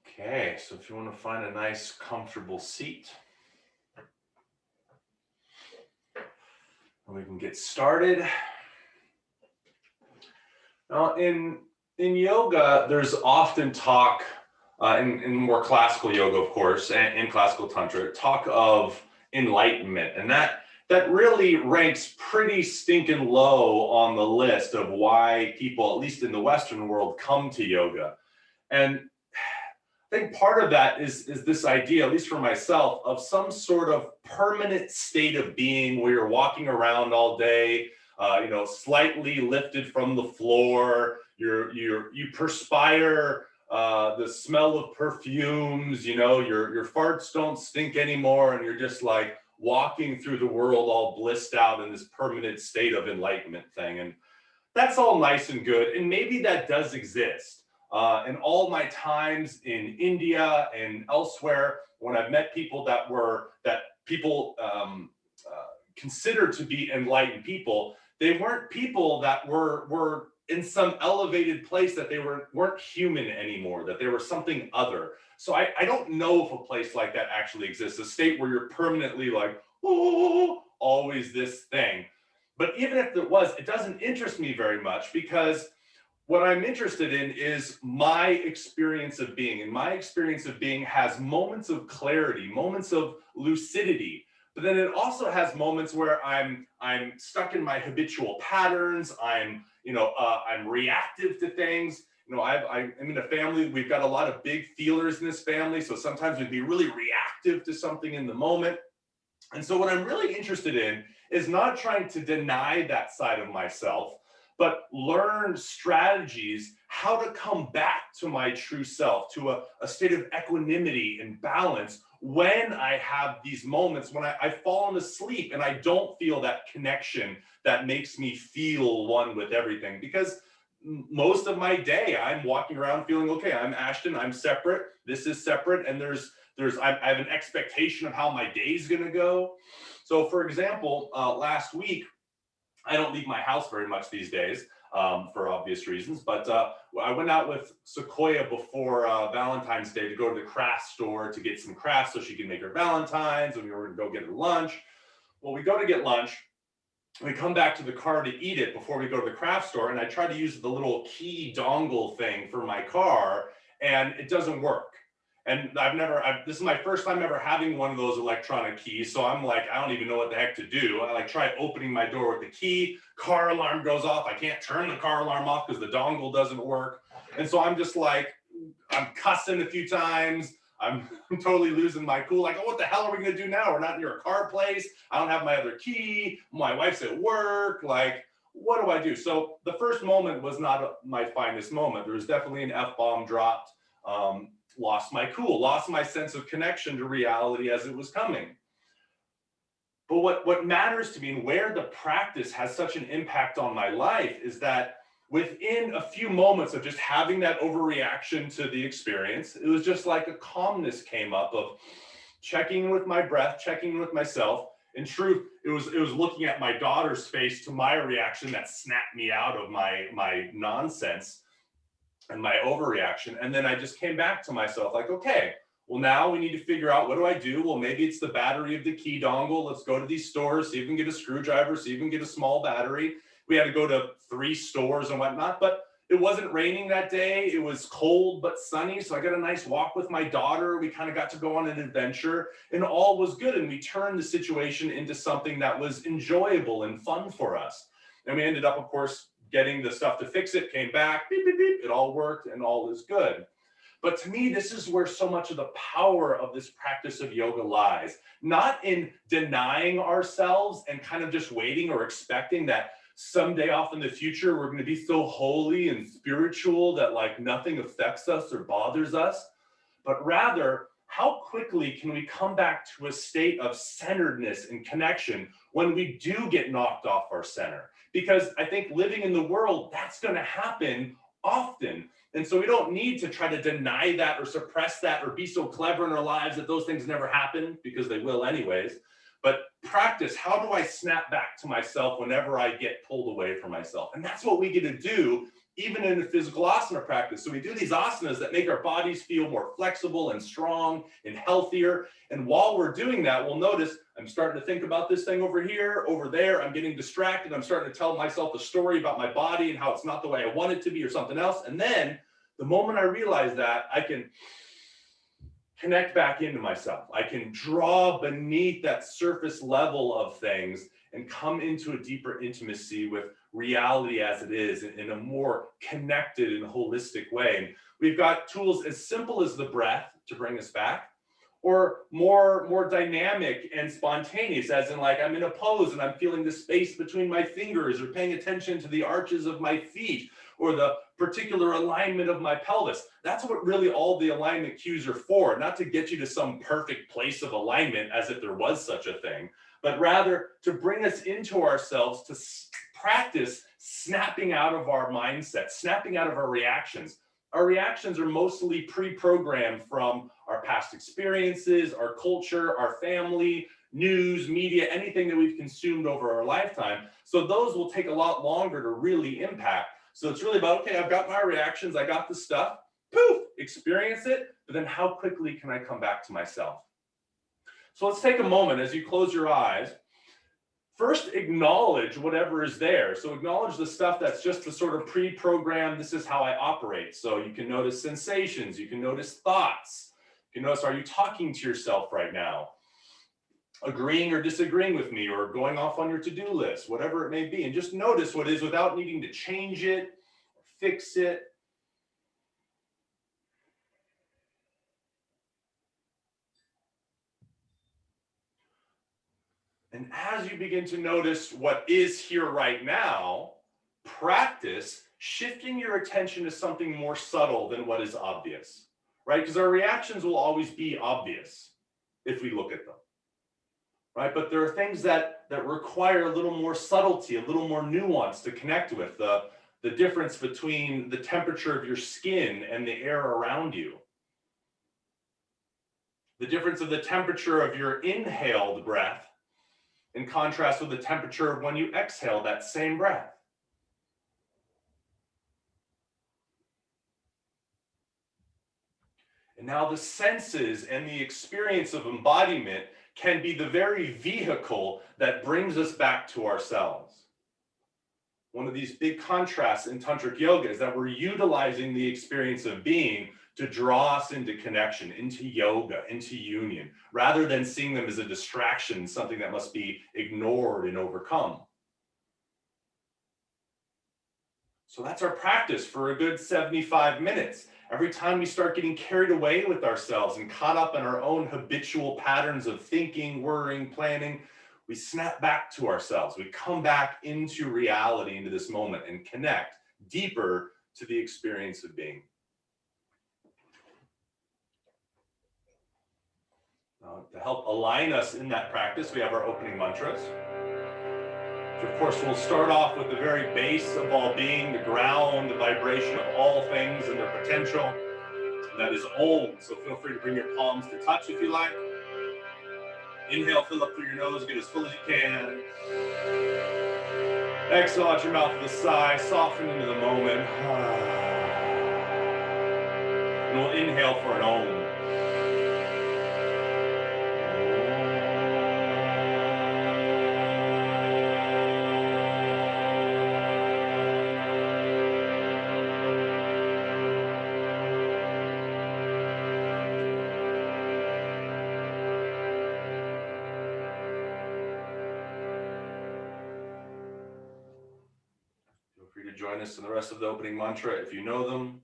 Okay, so if you want to find a nice, comfortable seat, we can get started. Now, in yoga, there's often talk, in more classical yoga, of course, and in classical tantra, talk of enlightenment, and that really ranks pretty stinking low on the list of why people, at least in the Western world, come to yoga. And I think part of that is this idea, at least for myself, of some sort of permanent state of being where you're walking around all day, slightly lifted from the floor. You perspire the smell of perfumes. Your farts don't stink anymore, and you're just like walking through the world all blissed out in this permanent state of enlightenment thing. And that's all nice and good. And maybe that does exist. In all my times in India and elsewhere, when I've met people that people considered to be enlightened people, they weren't people that were in some elevated place, that they weren't human anymore, that they were something other. So I don't know if a place like that actually exists, a state where you're permanently like, oh, always this thing. But even if it was, it doesn't interest me very much, because what I'm interested in is my experience of being. And my experience of being has moments of clarity, moments of lucidity, but then it also has moments where I'm stuck in my habitual patterns. I'm reactive to things. I'm in a family. We've got a lot of big feelers in this family, so sometimes we'd be really reactive to something in the moment. And so what I'm really interested in is not trying to deny that side of myself, but learn strategies how to come back to my true self, to a state of equanimity and balance when I have these moments, when I've fallen asleep and I don't feel that connection that makes me feel one with everything. Because most of my day, I'm walking around feeling, okay, I'm Ashton, I'm separate, this is separate, and I have an expectation of how my day is going to go. So, for example, last week, I don't leave my house very much these days, for obvious reasons, but I went out with Sequoia before Valentine's Day to go to the craft store to get some crafts so she can make her Valentine's, and we were going to go get her lunch. Well, we go to get lunch. We come back to the car to eat it before we go to the craft store, and I try to use the little key dongle thing for my car, and it doesn't work. And this is my first time ever having one of those electronic keys. So I'm like, I don't even know what the heck to do. I like try opening my door with the key, car alarm goes off. I can't turn the car alarm off because the dongle doesn't work. And so I'm just like, I'm cussing a few times. I'm totally losing my cool. Like, oh, what the hell are we going to do now? We're not near a car place. I don't have my other key. My wife's at work. Like, what do I do? So the first moment was not my finest moment. There was definitely an F-bomb dropped. Lost my cool, lost my sense of connection to reality as it was coming. But what matters to me, and where the practice has such an impact on my life, is that within a few moments of just having that overreaction to the experience, it was just like a calmness came up of checking with my breath, checking with myself. In truth, it was looking at my daughter's face to my reaction that snapped me out of my nonsense and my overreaction. And then I just came back to myself like, okay, well, now we need to figure out, what do I do? Well, maybe it's the battery of the key dongle. Let's go to these stores, see if we can get a screwdriver, see if we can get a small battery. We had to go to 3 stores and whatnot, but it wasn't raining that day. It was cold but sunny. So I got a nice walk with my daughter. We kind of got to go on an adventure, and all was good. And we turned the situation into something that was enjoyable and fun for us. And we ended up, of course, getting the stuff to fix it, came back, beep, beep, beep, it all worked and all is good. But to me, this is where so much of the power of this practice of yoga lies. Not in denying ourselves and kind of just waiting or expecting that someday off in the future, we're going to be so holy and spiritual that like nothing affects us or bothers us, but rather, how quickly can we come back to a state of centeredness and connection when we do get knocked off our center? Because I think living in the world, that's going to happen often. And so we don't need to try to deny that or suppress that or be so clever in our lives that those things never happen, because they will anyways. But practice, how do I snap back to myself whenever I get pulled away from myself? And that's what we get to do even in a physical asana practice. So we do these asanas that make our bodies feel more flexible and strong and healthier. And while we're doing that, we'll notice I'm starting to think about this thing over here, over there. I'm getting distracted. I'm starting to tell myself a story about my body and how it's not the way I want it to be or something else. And then the moment I realize that, I can connect back into myself. I can draw beneath that surface level of things and come into a deeper intimacy with reality as it is in a more connected and holistic way. And we've got tools as simple as the breath to bring us back, or more dynamic and spontaneous, as in like I'm in a pose and I'm feeling the space between my fingers, or paying attention to the arches of my feet, or the particular alignment of my pelvis. That's what really all the alignment cues are for, not to get you to some perfect place of alignment as if there was such a thing, but rather to bring us into ourselves, to practice snapping out of our mindset, snapping out of our reactions. Our reactions are mostly pre-programmed from our past experiences, our culture, our family, news, media, anything that we've consumed over our lifetime. So those will take a lot longer to really impact. So it's really about, okay, I've got my reactions, I got the stuff, poof, experience it, but then how quickly can I come back to myself? So let's take a moment as you close your eyes. First, acknowledge whatever is there. So acknowledge the stuff that's just the sort of pre-programmed, this is how I operate. So you can notice sensations, you can notice thoughts. You can notice, are you talking to yourself right now? Agreeing or disagreeing with me, or going off on your to-do list, whatever it may be. And just notice what is without needing to change it or fix it. And as you begin to notice what is here right now, practice shifting your attention to something more subtle than what is obvious, right? Because our reactions will always be obvious if we look at them, right? But there are things that require a little more subtlety, a little more nuance to connect with. The difference between the temperature of your skin and the air around you. The difference of the temperature of your inhaled breath in contrast with the temperature of when you exhale that same breath. And now the senses and the experience of embodiment can be the very vehicle that brings us back to ourselves. One of these big contrasts in tantric yoga is that we're utilizing the experience of being to draw us into connection, into yoga, into union, rather than seeing them as a distraction, something that must be ignored and overcome. So that's our practice for a good 75 minutes. Every time we start getting carried away with ourselves and caught up in our own habitual patterns of thinking, worrying, planning, we snap back to ourselves. We come back into reality, into this moment, and connect deeper to the experience of being. To help align us in that practice, we have our opening mantras. Which of course, we'll start off with the very base of all being, the ground, the vibration of all things and their potential. And that is Om. So feel free to bring your palms to touch if you like. Inhale, fill up through your nose, get as full as you can. Exhale out your mouth with a sigh, soften into the moment. And we'll inhale for an Om. Join us in the rest of the opening mantra if you know them.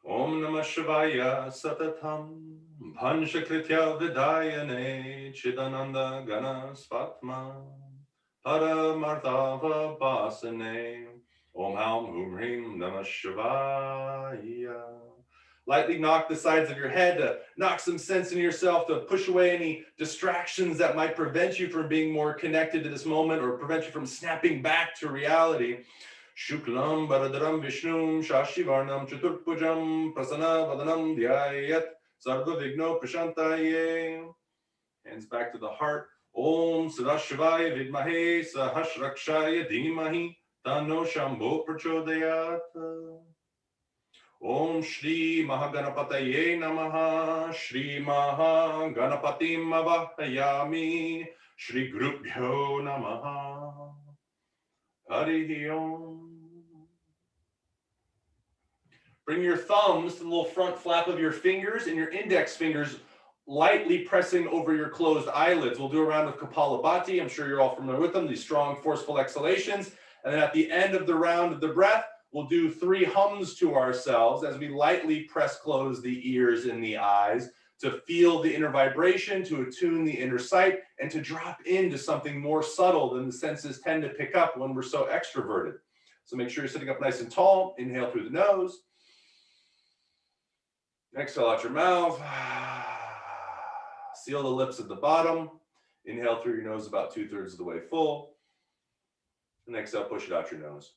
Om Namah Shivaya Satatam Panchakritya Vidayane Chidananda Gana Svatma Paramarthava Basane Om Haum Hum Hrim Namah Shivaya. Lightly knock the sides of your head to knock some sense into yourself, to push away any distractions that might prevent you from being more connected to this moment or prevent you from snapping back to reality. Shuklam Bharadaram Vishnum Shashivarnam Chaturpujam Prasanna Vadanam Dhyayat Sarva Vigno Prashantaye. Hands back to the heart. Om Sadashivaya Vidmahe Sahasrakshaya Dhimahi Tano Shambho Prachodayat. Om Shri Mahaganapataye Namaha. Shri Mahaganapatim Avahayami. Shri Gurubhyo Namaha. Harihi Om. Bring your thumbs to the little front flap of your fingers and your index fingers lightly pressing over your closed eyelids. We'll do a round of Kapalabhati. I'm sure you're all familiar with them, these strong, forceful exhalations. And then at the end of the round of the breath, we'll do 3 hums to ourselves as we lightly press close the ears and the eyes to feel the inner vibration, to attune the inner sight, and to drop into something more subtle than the senses tend to pick up when we're so extroverted. So make sure you're sitting up nice and tall. Inhale through the nose. Exhale out your mouth. Seal the lips at the bottom. Inhale through your nose about 2/3 of the way full. And exhale, push it out your nose.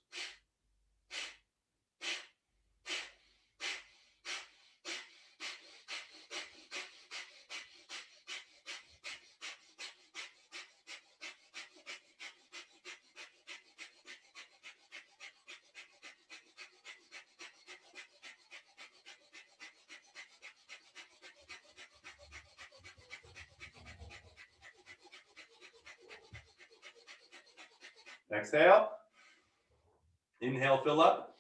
Exhale. Inhale, fill up.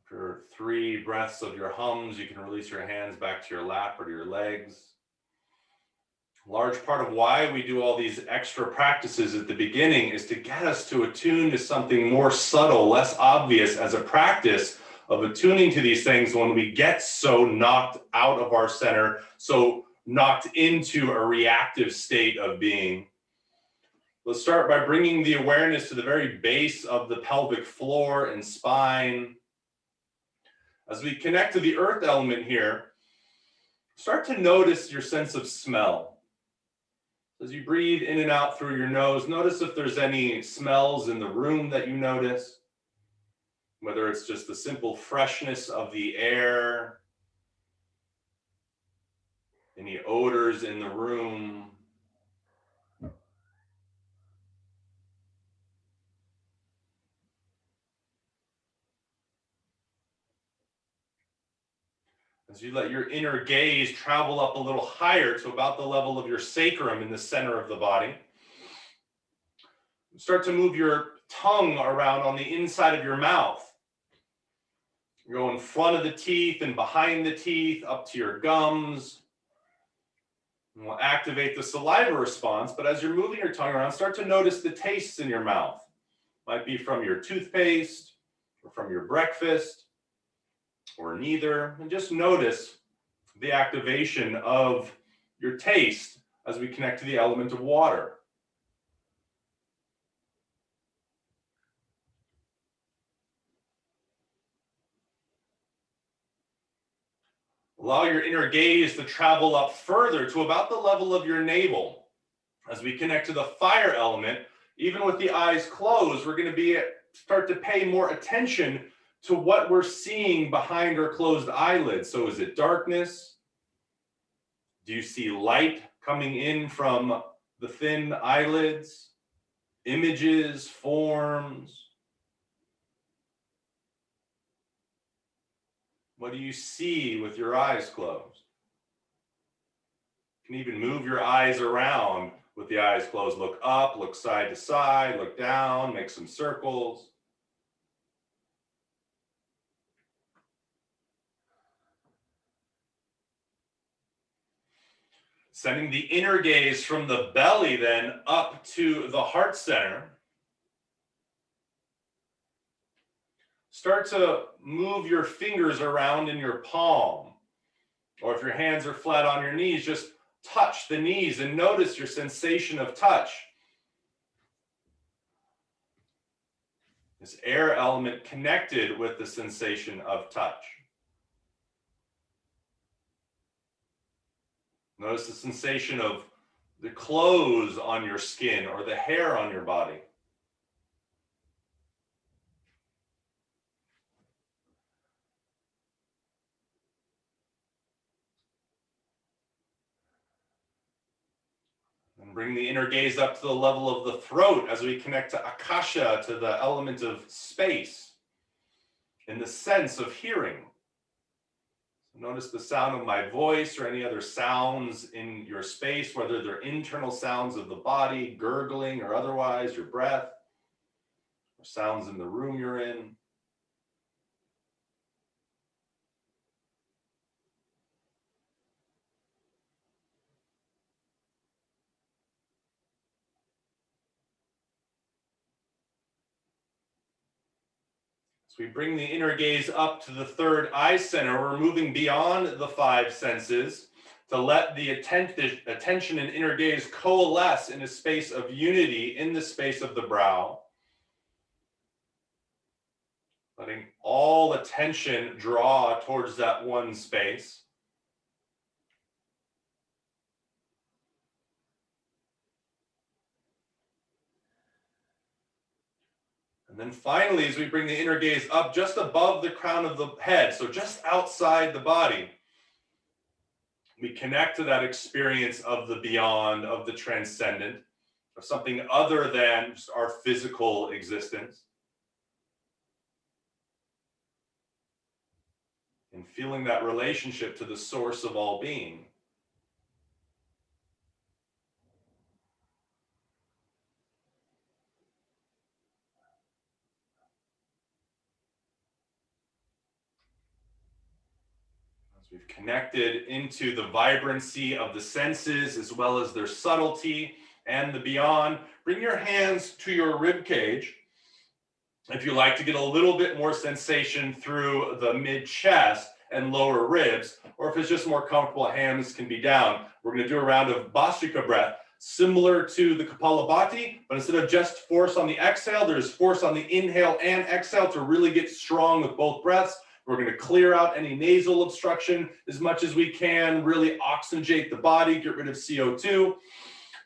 After 3 breaths of your hums, you can release your hands back to your lap or to your legs. A large part of why we do all these extra practices at the beginning is to get us to attune to something more subtle, less obvious, as a practice of attuning to these things when we get so knocked out of our center, so knocked into a reactive state of being. Let's start by bringing the awareness to the very base of the pelvic floor and spine. As we connect to the earth element here, start to notice your sense of smell. As you breathe in and out through your nose, notice if there's any smells in the room that you notice, whether it's just the simple freshness of the air, any odors in the room. As you let your inner gaze travel up a little higher to about the level of your sacrum in the center of the body, start to move your tongue around on the inside of your mouth. Go in front of the teeth and behind the teeth, up to your gums. And we'll activate the saliva response, but as you're moving your tongue around, start to notice the tastes in your mouth. Might be from your toothpaste, or from your breakfast, or neither. And just notice the activation of your taste as we connect to the element of water. Allow your inner gaze to travel up further to about the level of your navel. As we connect to the fire element, even with the eyes closed, we're going to start to pay more attention to what we're seeing behind our closed eyelids. So is it darkness? Do you see light coming in from the thin eyelids? Images, forms? What do you see with your eyes closed? You can even move your eyes around with the eyes closed. Look up, look side to side, look down, make some circles. Sending the inner gaze from the belly then up to the heart center. start to move your fingers around in your palm. Or if your hands are flat on your knees, just touch the knees and notice your sensation of touch. This air element connected with the sensation of touch. Notice the sensation of the clothes on your skin or the hair on your body. And bring the inner gaze up to the level of the throat as we connect to akasha, to the element of space, in the sense of hearing. Notice the sound of my voice or any other sounds in your space, whether they're internal sounds of the body, gurgling or otherwise, your breath, or sounds in the room you're in. So we bring the inner gaze up to the third eye center. We're moving beyond the five senses to let the attention and inner gaze coalesce in a space of unity in the space of the brow. Letting all attention draw towards that one space. And then finally, as we bring the inner gaze up just above the crown of the head, so just outside the body, we connect to that experience of the beyond, of the transcendent, of something other than just our physical existence. And feeling that relationship to the source of all being. As we've connected into the vibrancy of the senses as well as their subtlety and the beyond, bring your hands to your rib cage. If you like to get a little bit more sensation through the mid chest and lower ribs, or if it's just more comfortable, hands can be down. We're going to do a round of Bhastrika breath, similar to the Kapalabhati, but instead of just force on the exhale, there's force on the inhale and exhale to really get strong with both breaths. We're going to clear out any nasal obstruction as much as we can, really oxygenate the body, get rid of CO2.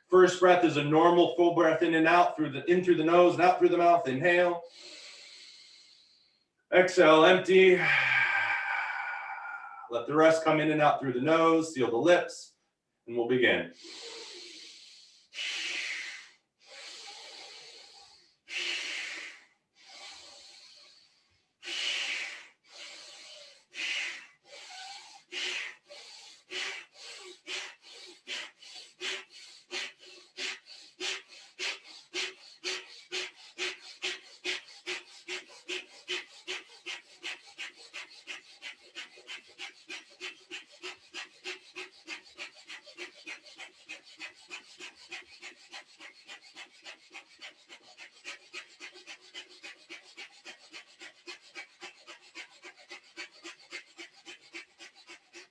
First breath is a normal full breath in and out, in through the nose and out through the mouth. Inhale. Exhale, empty. Let the rest come in and out through the nose, seal the lips, and we'll begin.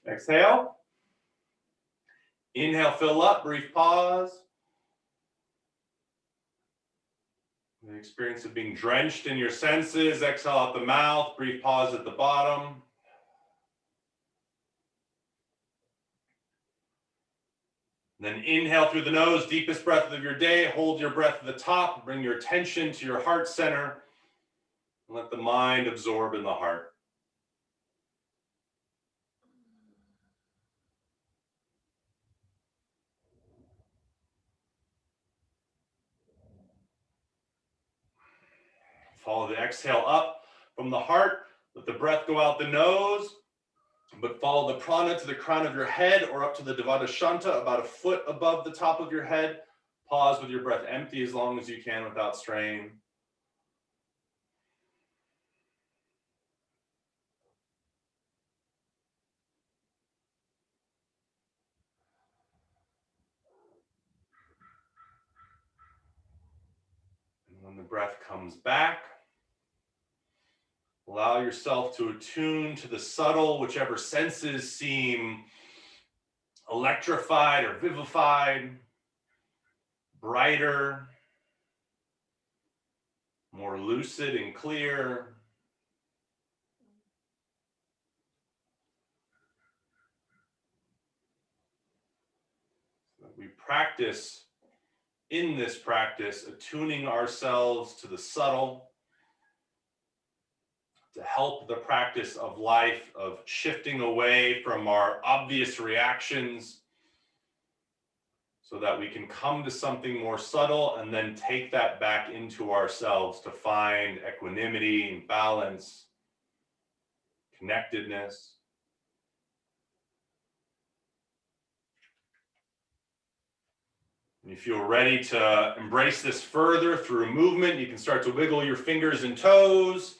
Exhale. Inhale, fill up, brief pause. The experience of being drenched in your senses. Exhale out the mouth, brief pause at the bottom. Then inhale through the nose, deepest breath of your day. Hold your breath at the top. Bring your attention to your heart center. And let the mind absorb in the heart. Follow the exhale up from the heart. Let the breath go out the nose, but follow the prana to the crown of your head or up to the Devadashanta, about a foot above the top of your head. Pause with your breath empty as long as you can without strain. And when the breath comes back, Allow yourself to attune to the subtle, whichever senses seem electrified or vivified, brighter, more lucid and clear. We practice in this practice, attuning ourselves to the subtle to help the practice of life, of shifting away from our obvious reactions so that we can come to something more subtle and then take that back into ourselves to find equanimity and balance, connectedness. When you feel ready to embrace this further through movement, you can start to wiggle your fingers and toes.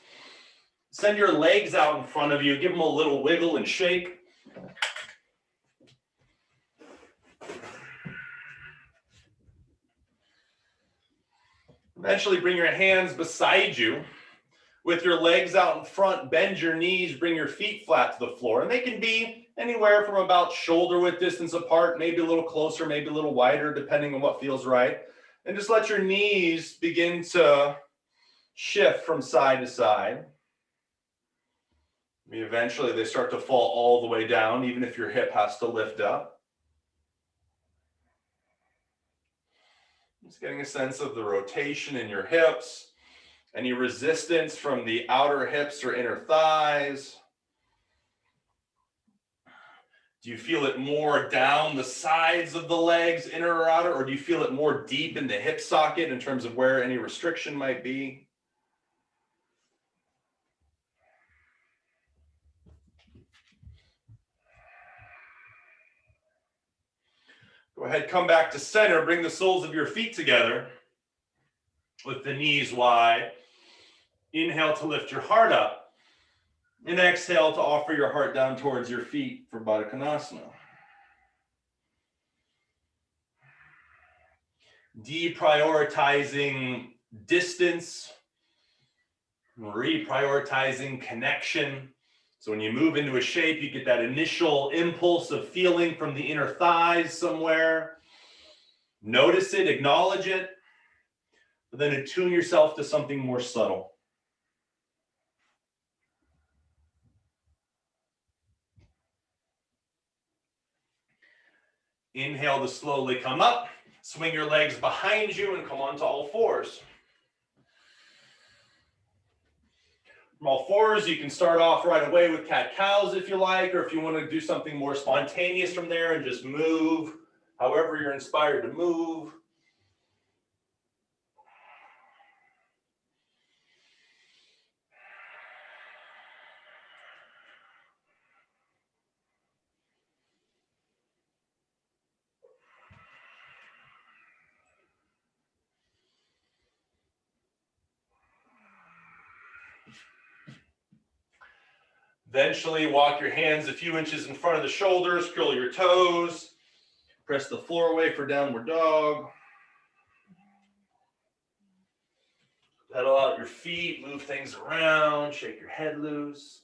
Send your legs out in front of you. Give them a little wiggle and shake. Eventually bring your hands beside you. With your legs out in front, bend your knees, bring your feet flat to the floor. And they can be anywhere from about shoulder width distance apart, maybe a little closer, maybe a little wider, depending on what feels right. And just let your knees begin to shift from side to side. Eventually they start to fall all the way down, even if your hip has to lift up. Just getting a sense of the rotation in your hips, any resistance from the outer hips or inner thighs. Do you feel it more down the sides of the legs, inner or outer, or do you feel it more deep in the hip socket in terms of where any restriction might be? Go ahead, come back to center, bring the soles of your feet together with the knees wide. Inhale to lift your heart up, and exhale to offer your heart down towards your feet for Baddha Konasana. Deprioritizing distance, reprioritizing connection. So when you move into a shape, you get that initial impulse of feeling from the inner thighs somewhere. Notice it, acknowledge it, but then attune yourself to something more subtle. Inhale to slowly come up, swing your legs behind you and come onto all fours. From all fours, you can start off right away with cat-cows if you like, or if you want to do something more spontaneous from there and just move however you're inspired to move. Eventually, walk your hands a few inches in front of the shoulders, curl your toes, press the floor away for downward dog. Pedal out your feet, move things around, shake your head loose.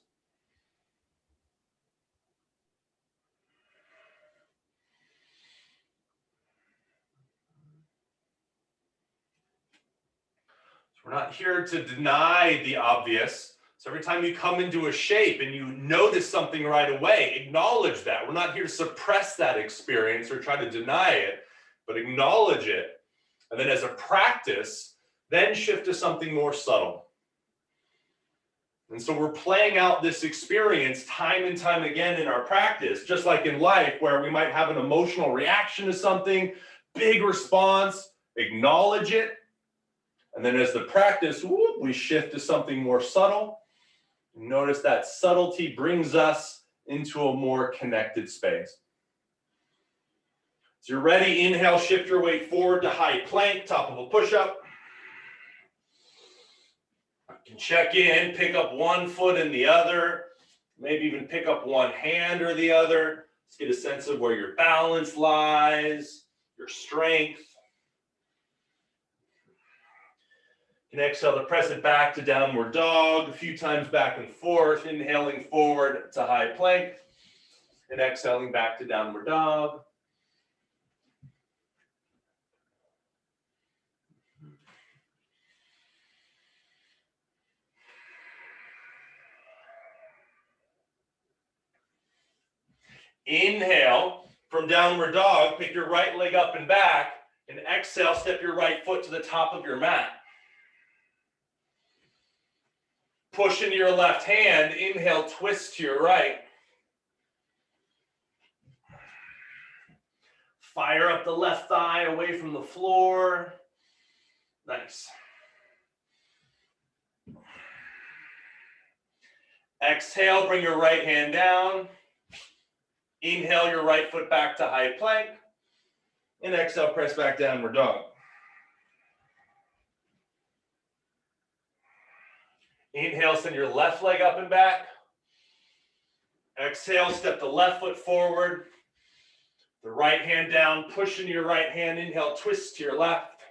So we're not here to deny the obvious. So every time you come into a shape and you notice something right away, acknowledge that. We're not here to suppress that experience or try to deny it, but acknowledge it. And then as a practice, then shift to something more subtle. And so we're playing out this experience time and time again in our practice, just like in life, where we might have an emotional reaction to something, big response, acknowledge it. And then as the practice, we shift to something more subtle. Notice that subtlety brings us into a more connected space. So you're ready, inhale, shift your weight forward to high plank, top of a push-up. You can check in, pick up one foot and the other, maybe even pick up one hand or the other. Let's get a sense of where your balance lies, your strength. And exhale to press it back to downward dog, a few times back and forth, inhaling forward to high plank, and exhaling back to downward dog. Inhale from downward dog, pick your right leg up and back, and exhale, step your right foot to the top of your mat. Push into your left hand, inhale, twist to your right. Fire up the left thigh away from the floor. Nice. Exhale, bring your right hand down. Inhale your right foot back to high plank. And exhale, press back downward dog. Inhale, send your left leg up and back. Exhale, step the left foot forward. The right hand down, push into your right hand. Inhale, twist to your left.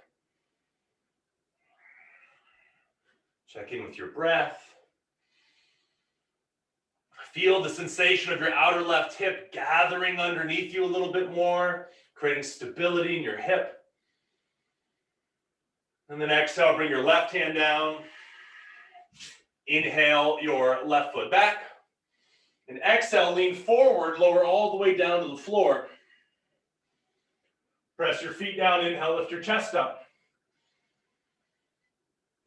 Check in with your breath. Feel the sensation of your outer left hip gathering underneath you a little bit more, creating stability in your hip. And then exhale, bring your left hand down. Inhale your left foot back. And exhale, lean forward, lower all the way down to the floor. Press your feet down, inhale, lift your chest up.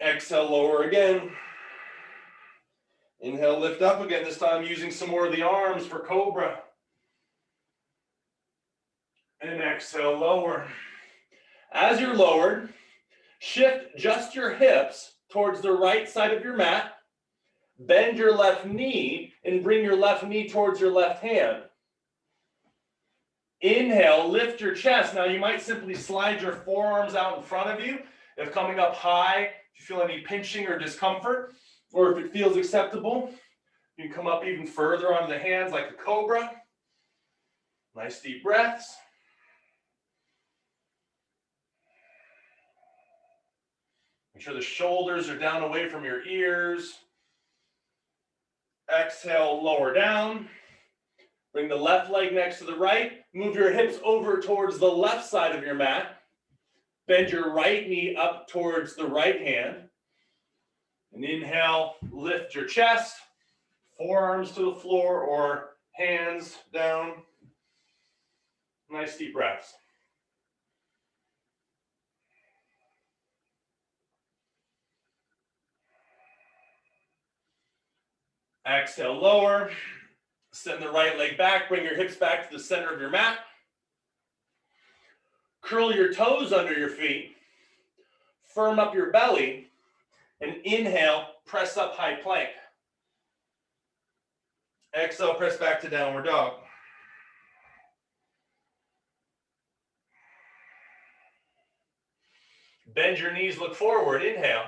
Exhale, lower again. Inhale, lift up again, this time using some more of the arms for cobra. And exhale, lower. As you're lowered, shift just your hips towards the right side of your mat. Bend your left knee and bring your left knee towards your left hand. Inhale, lift your chest. Now you might simply slide your forearms out in front of you. If coming up high, if you feel any pinching or discomfort, or if it feels acceptable, you can come up even further onto the hands like a cobra. Nice deep breaths. Make sure the shoulders are down away from your ears. Exhale, lower down. Bring the left leg next to the right. Move your hips over towards the left side of your mat. Bend your right knee up towards the right hand. And inhale, lift your chest. Forearms to the floor or hands down. Nice deep breaths. Exhale, lower. Send the right leg back. Bring your hips back to the center of your mat. Curl your toes under your feet. Firm up your belly. And inhale, press up high plank. Exhale, press back to downward dog. Bend your knees, look forward. Inhale.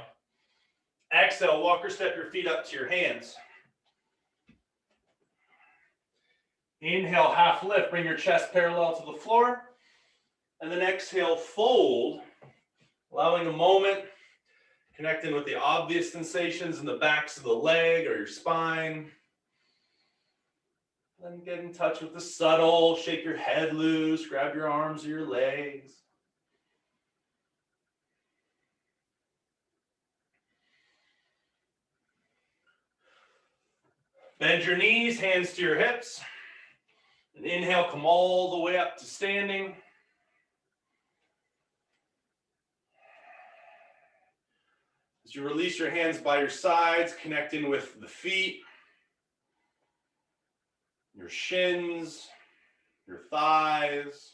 Exhale, walk or step your feet up to your hands. Inhale, half lift, bring your chest parallel to the floor. And then exhale, fold, allowing a moment, connecting with the obvious sensations in the backs of the leg or your spine. Then get in touch with the subtle, shake your head loose, grab your arms or your legs. Bend your knees, hands to your hips. And inhale, come all the way up to standing. As you release your hands by your sides, connecting with the feet, your shins, your thighs.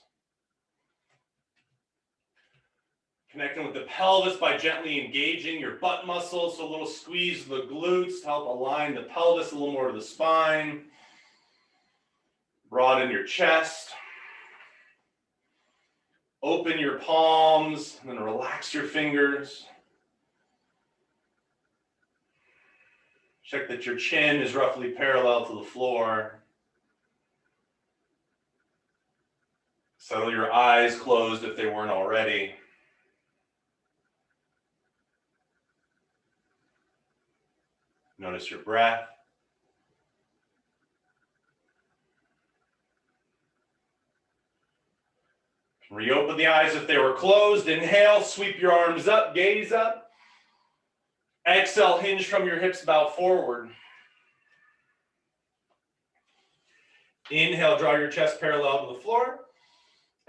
Connecting with the pelvis by gently engaging your butt muscles, so a little squeeze of the glutes to help align the pelvis a little more to the spine. Broaden your chest. Open your palms, and then relax your fingers. Check that your chin is roughly parallel to the floor. Settle your eyes closed if they weren't already. Notice your breath. Reopen the eyes if they were closed. Inhale, sweep your arms up, gaze up. Exhale, hinge from your hips, bow forward. Inhale, draw your chest parallel to the floor.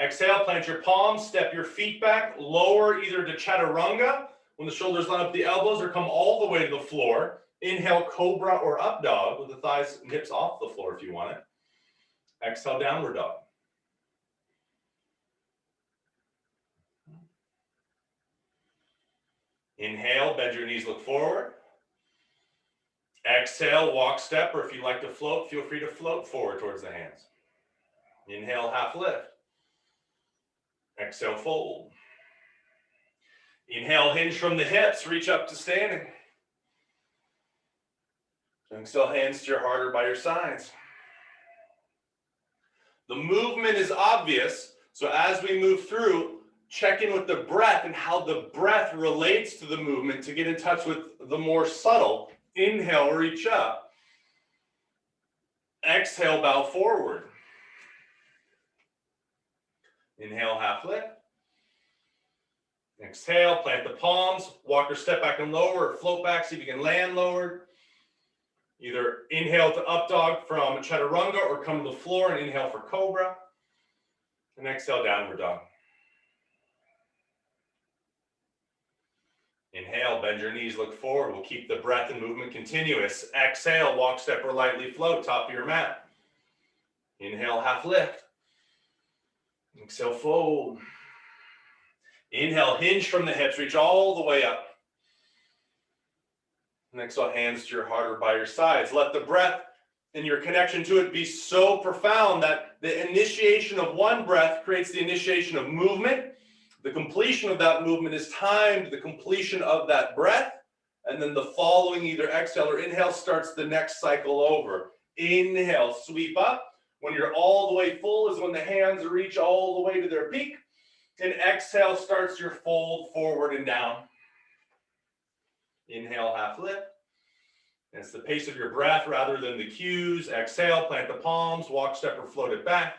Exhale, plant your palms, step your feet back, lower either to chaturanga, when the shoulders line up the elbows, or come all the way to the floor. Inhale, cobra or up dog, with the thighs and hips off the floor if you want it. Exhale, downward dog. Inhale, bend your knees, look forward. Exhale, walk step, or if you like to float, feel free to float forward towards the hands. Inhale, half lift. Exhale, fold. Inhale, hinge from the hips, reach up to standing. Exhale, hands to your heart or by your sides. The movement is obvious, so as we move through, check in with the breath and how the breath relates to the movement to get in touch with the more subtle. Inhale, reach up. Exhale, bow forward. Inhale, half lift. Exhale, plant the palms, walk or step back and lower, or float back, see if you can land lowered. Either inhale to up dog from chaturanga or come to the floor and inhale for cobra. And exhale, downward dog. Inhale, bend your knees, look forward. We'll keep the breath and movement continuous. Exhale, walk, step, or lightly float, top of your mat. Inhale, half lift. Exhale, fold. Inhale, hinge from the hips, reach all the way up. And exhale, hands to your heart or by your sides. Let the breath and your connection to it be so profound that the initiation of one breath creates the initiation of movement. The completion of that movement is timed to the completion of that breath. And then the following either exhale or inhale starts the next cycle over. Inhale, sweep up. When you're all the way full is when the hands reach all the way to their peak. And exhale starts your fold forward and down. Inhale, half lift. And it's the pace of your breath rather than the cues. Exhale, plant the palms, walk, step, or float it back.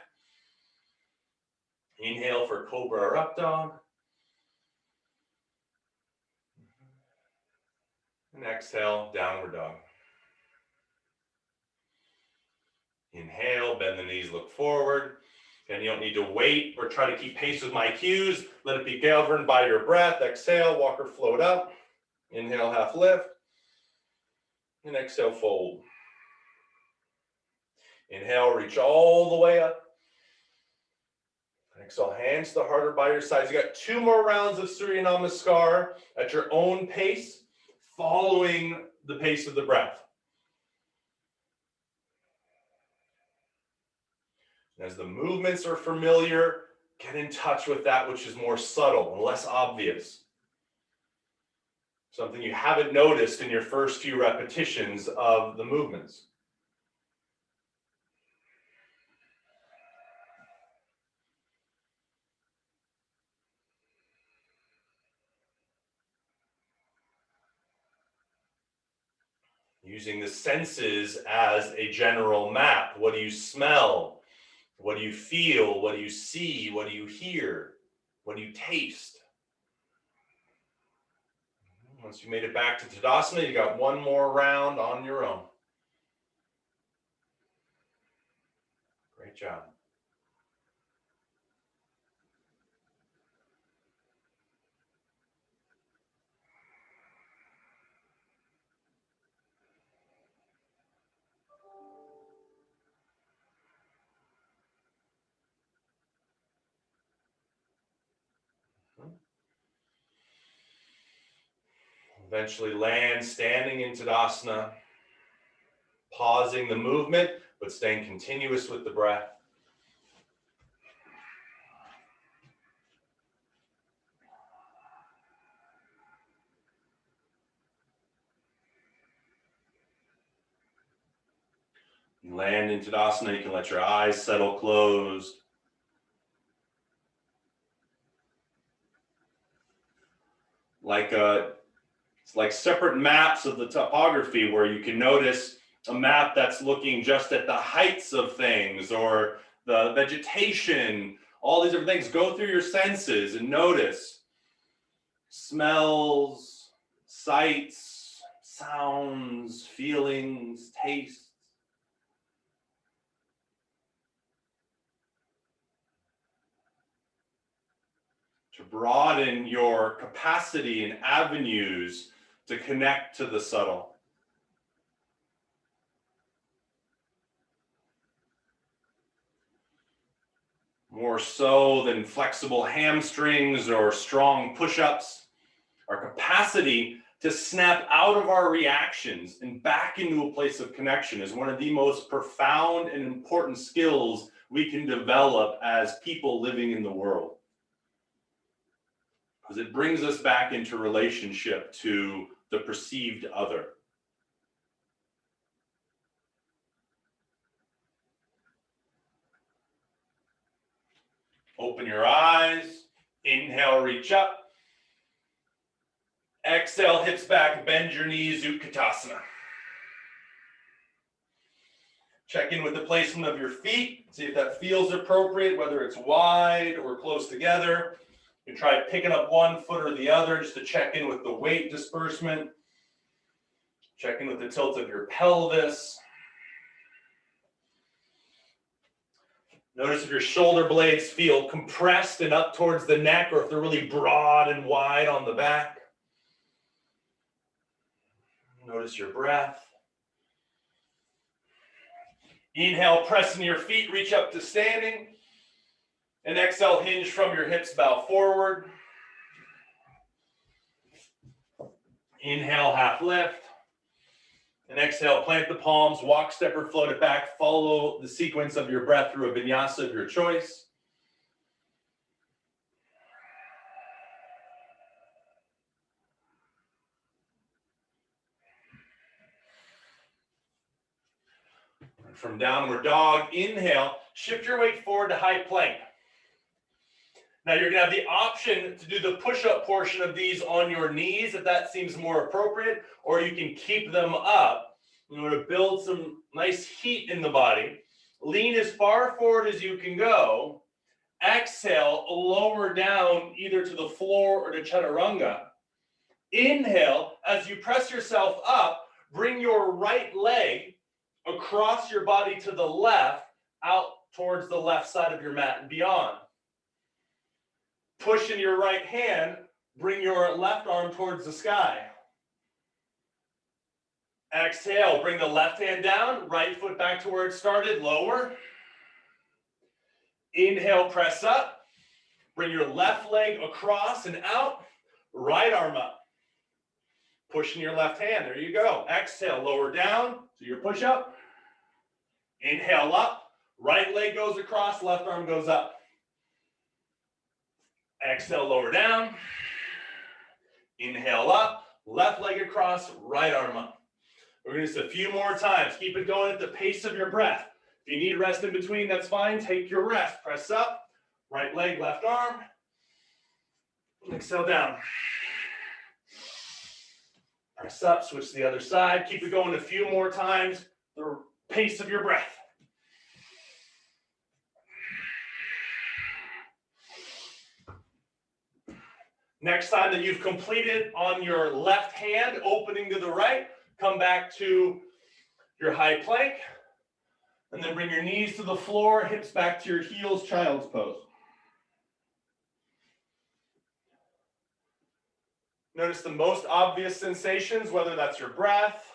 Inhale for cobra or up dog. And exhale, downward dog. Inhale, bend the knees, look forward. And you don't need to wait or try to keep pace with my cues. Let it be governed by your breath. Exhale, walk or float up. Inhale, half lift. And exhale, fold. Inhale, reach all the way up. Exhale, hands to the heart or by your sides. You got 2 more rounds of Surya Namaskar at your own pace, following the pace of the breath. As the movements are familiar, get in touch with that which is more subtle and less obvious. Something you haven't noticed in your first few repetitions of the movements. Using the senses as a general map. What do you smell? What do you feel? What do you see? What do you hear? What do you taste? Once you made it back to Tadasana, you got 1 more round on your own. Great job. Eventually land standing in Tadasana, pausing the movement, but staying continuous with the breath. You land in Tadasana, you can let your eyes settle closed. Like a It's like separate maps of the topography where you can notice a map that's looking just at the heights of things or the vegetation, all these different things. Go through your senses and notice smells, sights, sounds, feelings, tastes. To broaden your capacity and avenues to connect to the subtle. More so than flexible hamstrings or strong push-ups, our capacity to snap out of our reactions and back into a place of connection is one of the most profound and important skills we can develop as people living in the world. Because it brings us back into relationship to the perceived other. Open your eyes, inhale, reach up. Exhale, hips back, bend your knees, Utkatasana. Check in with the placement of your feet, see if that feels appropriate, whether it's wide or close together. You can try picking up one foot or the other just to check in with the weight disbursement. Check in with the tilt of your pelvis. Notice if your shoulder blades feel compressed and up towards the neck or if they're really broad and wide on the back. Notice your breath. Inhale, press into your feet, reach up to standing. And exhale, hinge from your hips, bow forward. Inhale, half lift. And exhale, plant the palms, walk, step, or float it back. Follow the sequence of your breath through a vinyasa of your choice. From downward dog, inhale, shift your weight forward to high plank. Now you're gonna have the option to do the push-up portion of these on your knees if that seems more appropriate, or you can keep them up. You want to build some nice heat in the body. Lean as far forward as you can go. Exhale, lower down either to the floor or to chaturanga. Inhale, as you press yourself up, bring your right leg across your body to the left, out towards the left side of your mat and beyond. Push in your right hand, bring your left arm towards the sky. Exhale, bring the left hand down, right foot back to where it started, lower. Inhale, press up. Bring your left leg across and out, right arm up. Pushing your left hand, there you go. Exhale, lower down, so your push up. Inhale up, right leg goes across, left arm goes up. Exhale, lower down. Inhale up, left leg across, right arm up. We're going to do this a few more times. Keep it going at the pace of your breath. If you need rest in between, that's fine. Take your rest. Press up, right leg, left arm. Exhale down. Press up, switch to the other side. Keep it going a few more times. The pace of your breath. Next time that you've completed on your left hand, opening to the right, come back to your high plank, and then bring your knees to the floor, hips back to your heels, child's pose. Notice the most obvious sensations, whether that's your breath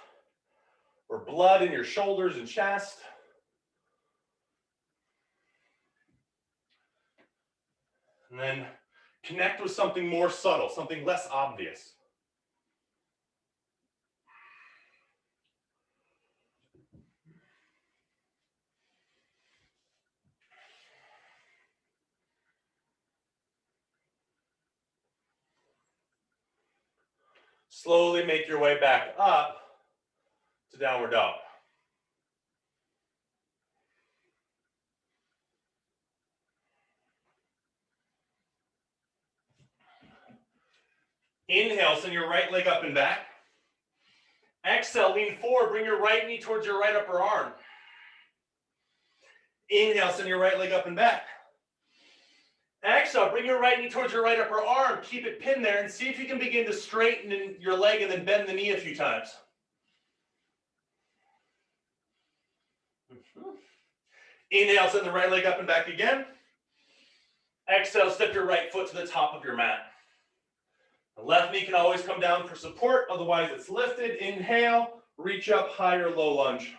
or blood in your shoulders and chest. And then connect with something more subtle, something less obvious. Slowly make your way back up to downward dog. Inhale, send your right leg up and back. Exhale, lean forward, bring your right knee towards your right upper arm. Inhale, send your right leg up and back. Exhale, bring your right knee towards your right upper arm. Keep it pinned there and see if you can begin to straighten in your leg and then bend the knee a few times. Inhale, send the right leg up and back again. Exhale, step your right foot to the top of your mat. The left knee can always come down for support, otherwise it's lifted. Inhale, reach up, high or low lunge.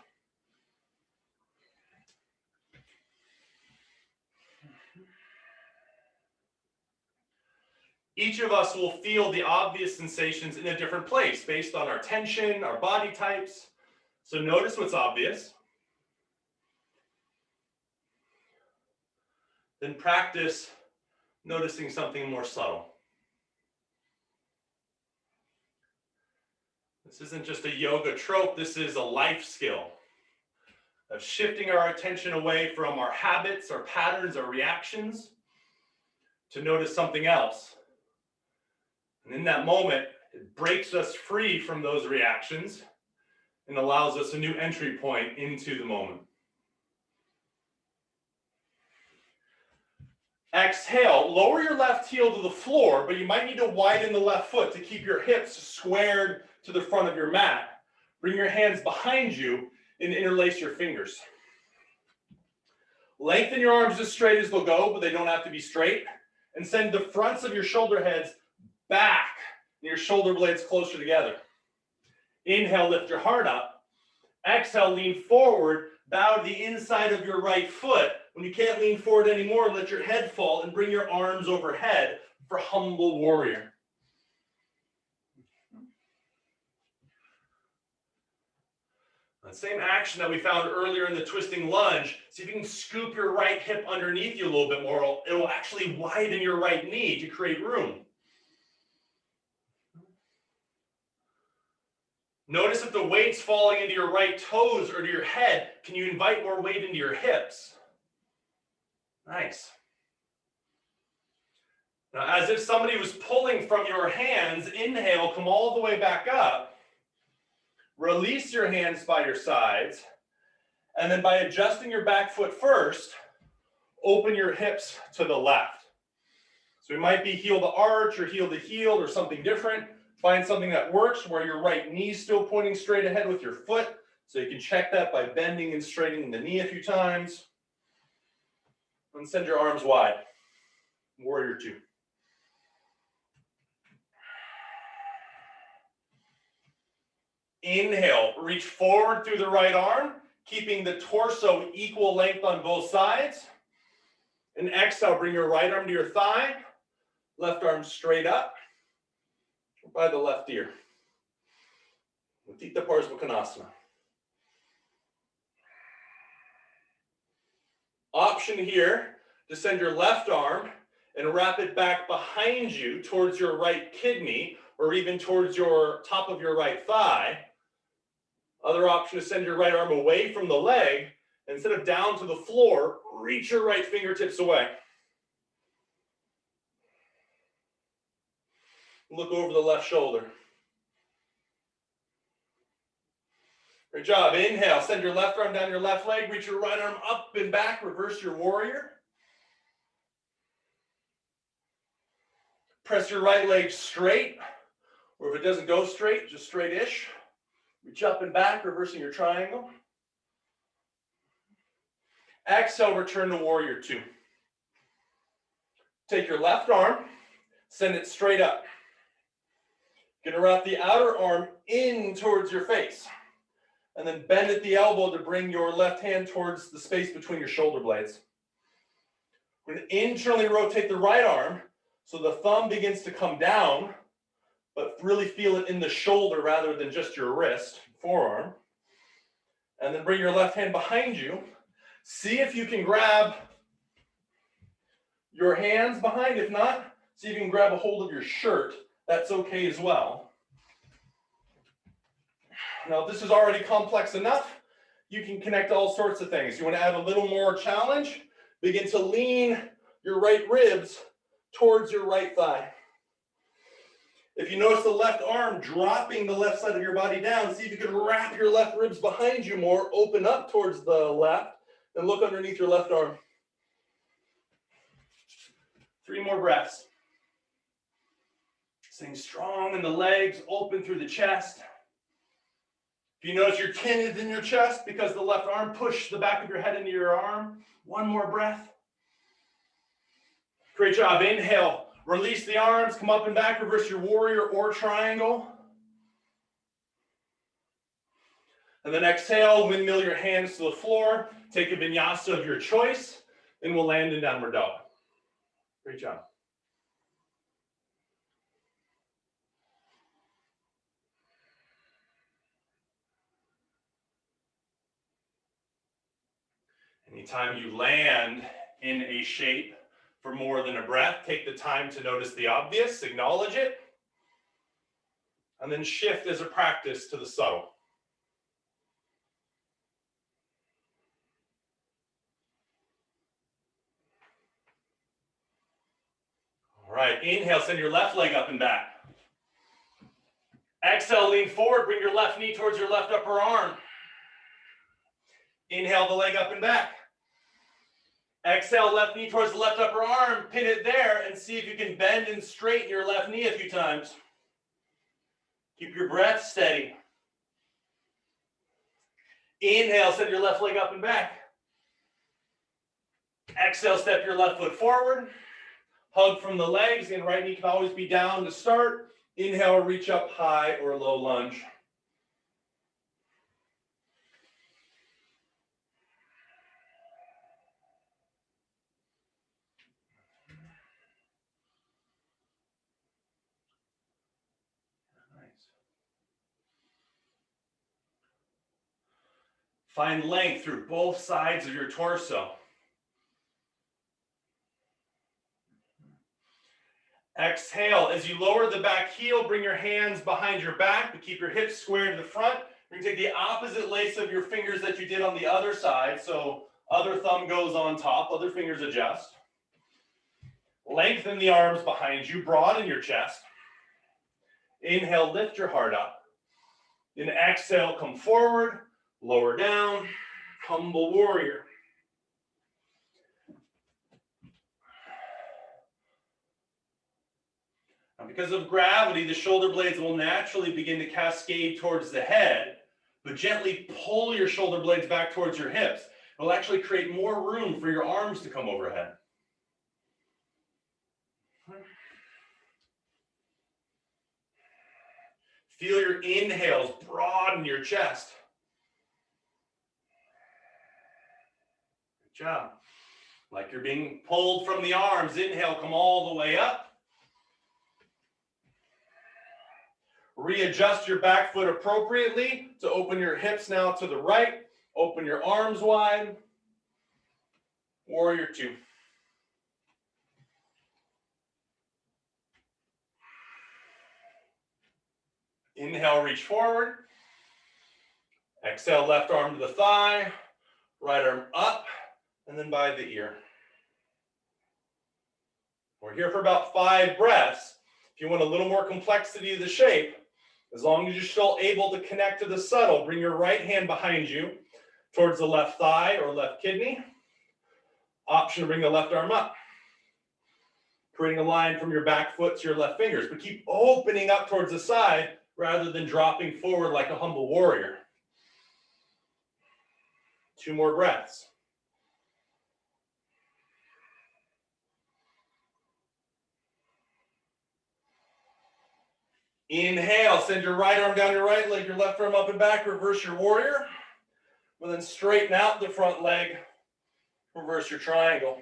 Each of us will feel the obvious sensations in a different place based on our tension, our body types. So notice what's obvious. Then practice noticing something more subtle. This isn't just a yoga trope, this is a life skill of shifting our attention away from our habits, our patterns, our reactions to notice something else. And in that moment, it breaks us free from those reactions and allows us a new entry point into the moment. Exhale, lower your left heel to the floor, but you might need to widen the left foot to keep your hips squared to the front of your mat. Bring your hands behind you and interlace your fingers. Lengthen your arms as straight as they'll go, but they don't have to be straight. And send the fronts of your shoulder heads back and your shoulder blades closer together. Inhale, lift your heart up. Exhale, lean forward, bow to the inside of your right foot. When you can't lean forward anymore, let your head fall and bring your arms overhead for humble warrior. The same action that we found earlier in the twisting lunge, see if you can scoop your right hip underneath you a little bit more. It will actually widen your right knee to create room. Notice if the weight's falling into your right toes or to your head, can you invite more weight into your hips? Nice. Now, as if somebody was pulling from your hands, inhale, come all the way back up. Release your hands by your sides. And then by adjusting your back foot first, open your hips to the left. So it might be heel to arch or heel to heel or something different. Find something that works where your right knee is still pointing straight ahead with your foot. So you can check that by bending and straightening the knee a few times. And send your arms wide. Warrior two. Inhale, reach forward through the right arm, keeping the torso equal length on both sides. And exhale, bring your right arm to your thigh, left arm straight up by the left ear. Utthita Parsvakonasana. Option here to send your left arm and wrap it back behind you towards your right kidney or even towards your top of your right thigh. Other option is send your right arm away from the leg. Instead of down to the floor, reach your right fingertips away. Look over the left shoulder. Great job. Inhale, send your left arm down your left leg, reach your right arm up and back, reverse your warrior. Press your right leg straight, or if it doesn't go straight, just straight-ish. Reach up and back, reversing your triangle. Exhale, return to warrior two. Take your left arm, send it straight up. Gonna wrap the outer arm in towards your face. And then bend at the elbow to bring your left hand towards the space between your shoulder blades. We're gonna internally rotate the right arm so the thumb begins to come down, but really feel it in the shoulder rather than just your wrist, forearm. And then bring your left hand behind you. See if you can grab your hands behind. If not, see if you can grab a hold of your shirt. That's okay as well. Now, if this is already complex enough, you can connect all sorts of things. You want to add a little more challenge? Begin to lean your right ribs towards your right thigh. If you notice the left arm dropping the left side of your body down, see if you can wrap your left ribs behind you more, open up towards the left, and look underneath your left arm. 3 more breaths. Staying strong in the legs, open through the chest. If you notice you're tinted in your chest because the left arm pushed the back of your head into your arm, 1 more breath. Great job. Inhale, release the arms, come up and back, reverse your warrior or triangle. And then exhale, windmill your hands to the floor, take a vinyasa of your choice, and we'll land in downward dog. Great job. Anytime you land in a shape for more than a breath, take the time to notice the obvious, acknowledge it, and then shift as a practice to the subtle. All right, inhale, send your left leg up and back. Exhale, lean forward, bring your left knee towards your left upper arm. Inhale the leg up and back. Exhale, left knee towards the left upper arm, pin it there, and see if you can bend and straighten your left knee a few times. Keep your breath steady. Inhale, send your left leg up and back. Exhale, step your left foot forward. Hug from the legs, and right knee can always be down to start. Inhale, reach up high or low lunge. Nice. Find length through both sides of your torso. Exhale, as you lower the back heel, bring your hands behind your back, but keep your hips square to the front. You're going to take the opposite lace of your fingers that you did on the other side. So other thumb goes on top, other fingers adjust. Lengthen the arms behind you, broaden your chest. Inhale, lift your heart up. Then exhale, come forward, lower down, humble warrior. Now, because of gravity, the shoulder blades will naturally begin to cascade towards the head, but gently pull your shoulder blades back towards your hips. It'll actually create more room for your arms to come overhead. Feel your inhales broaden your chest. Good job. Like you're being pulled from the arms. Inhale, come all the way up. Readjust your back foot appropriately to open your hips now to the right. Open your arms wide. Warrior 2. Inhale, reach forward. Exhale, left arm to the thigh. Right arm up, and then by the ear. We're here for about 5 breaths. If you want a little more complexity of the shape, as long as you're still able to connect to the subtle, bring your right hand behind you towards the left thigh or left kidney. Option to bring the left arm up. Creating a line from your back foot to your left fingers, but keep opening up towards the side rather than dropping forward like a humble warrior. 2 more breaths. Inhale, send your right arm down your right leg, your left arm up and back, reverse your warrior. And then straighten out the front leg, reverse your triangle.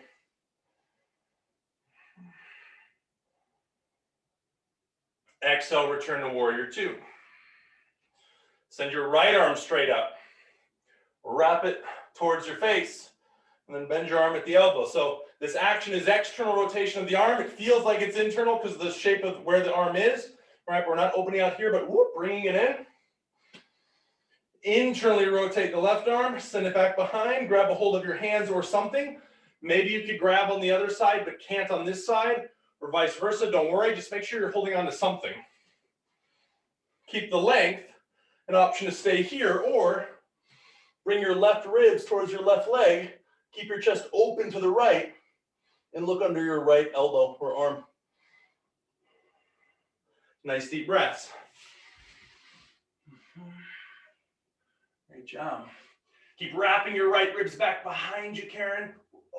Exhale, return to warrior 2. Send your right arm straight up. Wrap it towards your face, and then bend your arm at the elbow. So this action is external rotation of the arm. It feels like it's internal because of the shape of where the arm is. Right, we're not opening out here, but whoop, bringing it in. Internally rotate the left arm, send it back behind, grab a hold of your hands or something. Maybe you could grab on the other side, but can't on this side, or vice versa. Don't worry, just make sure you're holding on to something. keep the length, an option to stay here, or bring your left ribs towards your left leg, keep your chest open to the right, and look under your right elbow or arm. Nice deep breaths. Great job. Keep wrapping your right ribs back behind you, Karen.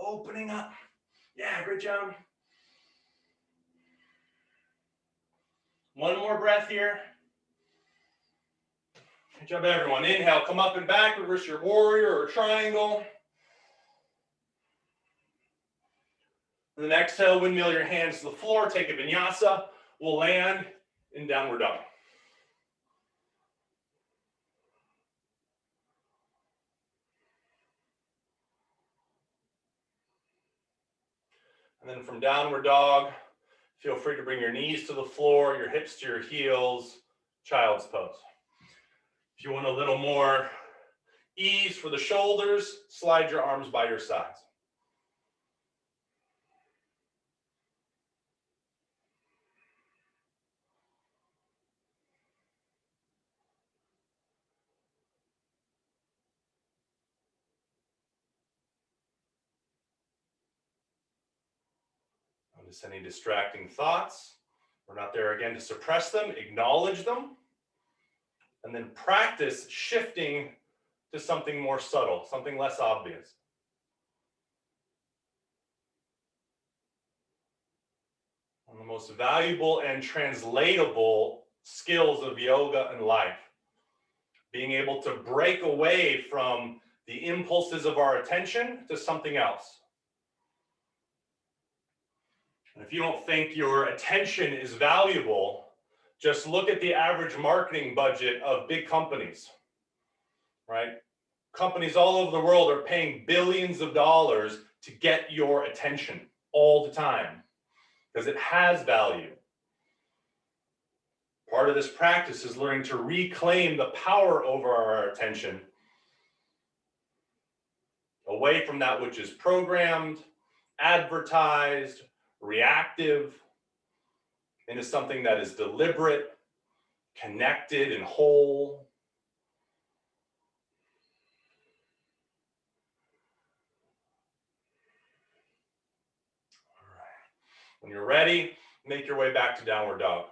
Opening up. Yeah, great job. One more breath here. Good job, everyone. Inhale, come up and back, reverse your warrior or triangle. And then exhale, windmill your hands to the floor, take a vinyasa. We'll land in downward dog. And then from downward dog, feel free to bring your knees to the floor, your hips to your heels, child's pose. If you want a little more ease for the shoulders, slide your arms by your sides. Notice any distracting thoughts. We're not there again to suppress them, acknowledge them, and then practice shifting to something more subtle, something less obvious. One of the most valuable and translatable skills of yoga and life. Being able to break away from the impulses of our attention to something else. And if you don't think your attention is valuable, just look at the average marketing budget of big companies, right? Companies all over the world are paying billions of dollars to get your attention all the time because it has value. Part of this practice is learning to reclaim the power over our attention away from that which is programmed, advertised, reactive, into something that is deliberate, connected, and whole. All right. When you're ready, make your way back to downward dog.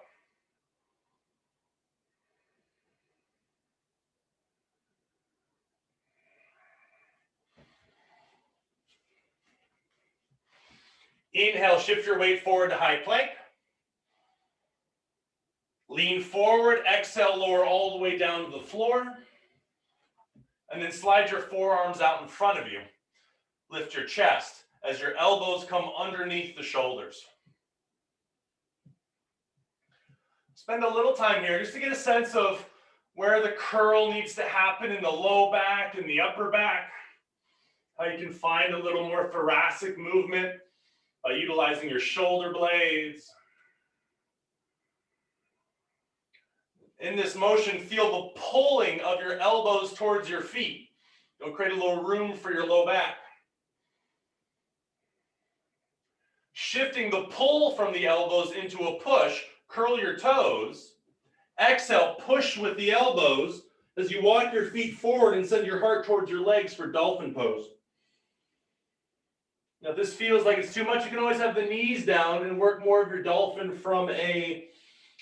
Inhale, shift your weight forward to high plank. Lean forward, exhale, lower all the way down to the floor. And then slide your forearms out in front of you. Lift your chest as your elbows come underneath the shoulders. Spend a little time here just to get a sense of where the curl needs to happen in the low back and the upper back. How you can find a little more thoracic movement by utilizing your shoulder blades. In this motion, feel the pulling of your elbows towards your feet. You'll create a little room for your low back. Shifting the pull from the elbows into a push, curl your toes. Exhale, push with the elbows as you walk your feet forward and send your heart towards your legs for dolphin pose. Now, if this feels like it's too much, you can always have the knees down and work more of your dolphin from a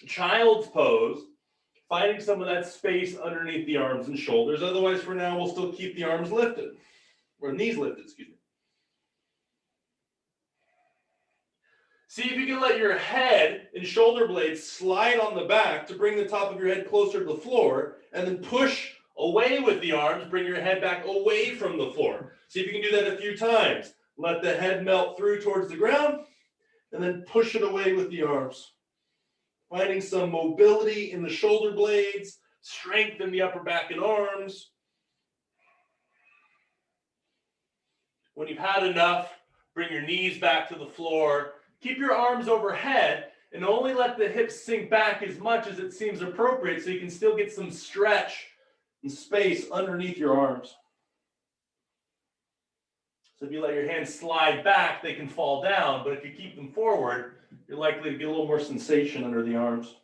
child's pose, finding some of that space underneath the arms and shoulders. Otherwise, for now, we'll still keep the arms lifted, or knees lifted, excuse me. See if you can let your head and shoulder blades slide on the back to bring the top of your head closer to the floor, and then push away with the arms, bring your head back away from the floor. See if you can do that a few times. Let the head melt through towards the ground, and then push it away with the arms. Finding some mobility in the shoulder blades, strength in the upper back and arms. When you've had enough, bring your knees back to the floor. Keep your arms overhead and only let the hips sink back as much as it seems appropriate so you can still get some stretch and space underneath your arms. So if you let your hands slide back, they can fall down, but if you keep them forward, you're likely to get a little more sensation under the arms.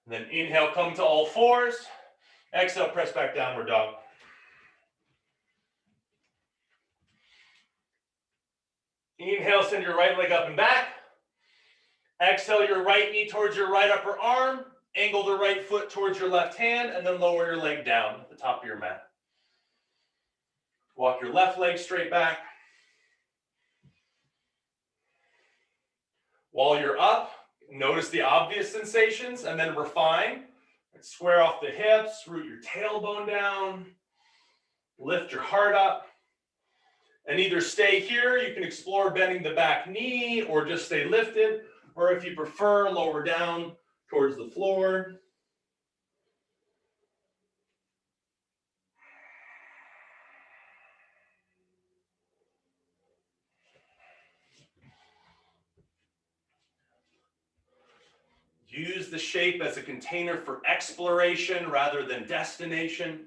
And then inhale, come to all fours. Exhale, press back downward dog. Inhale, send your right leg up and back. Exhale your right knee towards your right upper arm. Angle the right foot towards your left hand, and then lower your leg down at the top of your mat. Walk your left leg straight back. While you're up, notice the obvious sensations, and then refine. Square off the hips, root your tailbone down, lift your heart up, and either stay here, you can explore bending the back knee, or just stay lifted, or if you prefer, lower down towards the floor. Use the shape as a container for exploration rather than destination.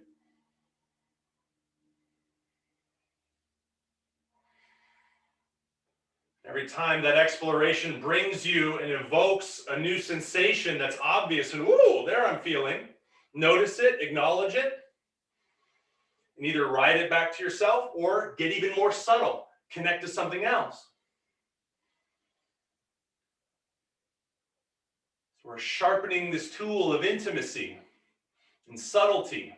Every time that exploration brings you and evokes a new sensation that's obvious and, ooh, there I'm feeling, notice it, acknowledge it, and either ride it back to yourself or get even more subtle, connect to something else. So we're sharpening this tool of intimacy and subtlety.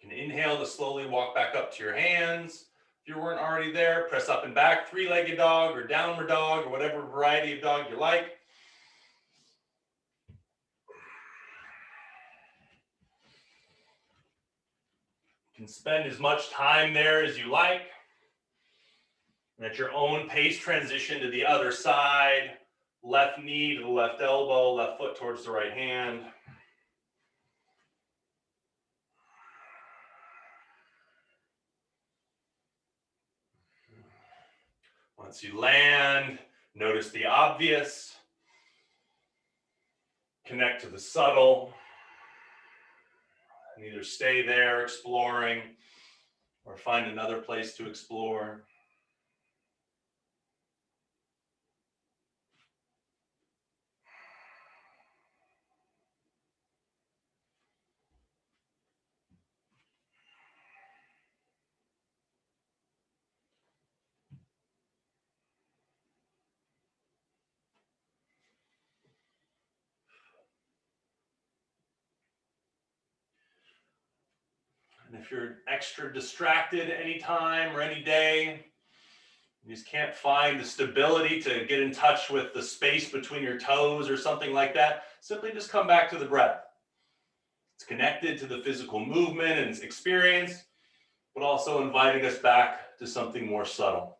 You can inhale to slowly walk back up to your hands. If you weren't already there, press up and back, three-legged dog or downward dog or whatever variety of dog you like. You can spend as much time there as you like. And at your own pace, transition to the other side. Left knee to the left elbow, left foot towards the right hand. Once you land, notice the obvious. Connect to the subtle. And either stay there exploring or find another place to explore. And if you're extra distracted any time or any day, you just can't find the stability to get in touch with the space between your toes or something like that, simply just come back to the breath. It's connected to the physical movement and experience, but also inviting us back to something more subtle.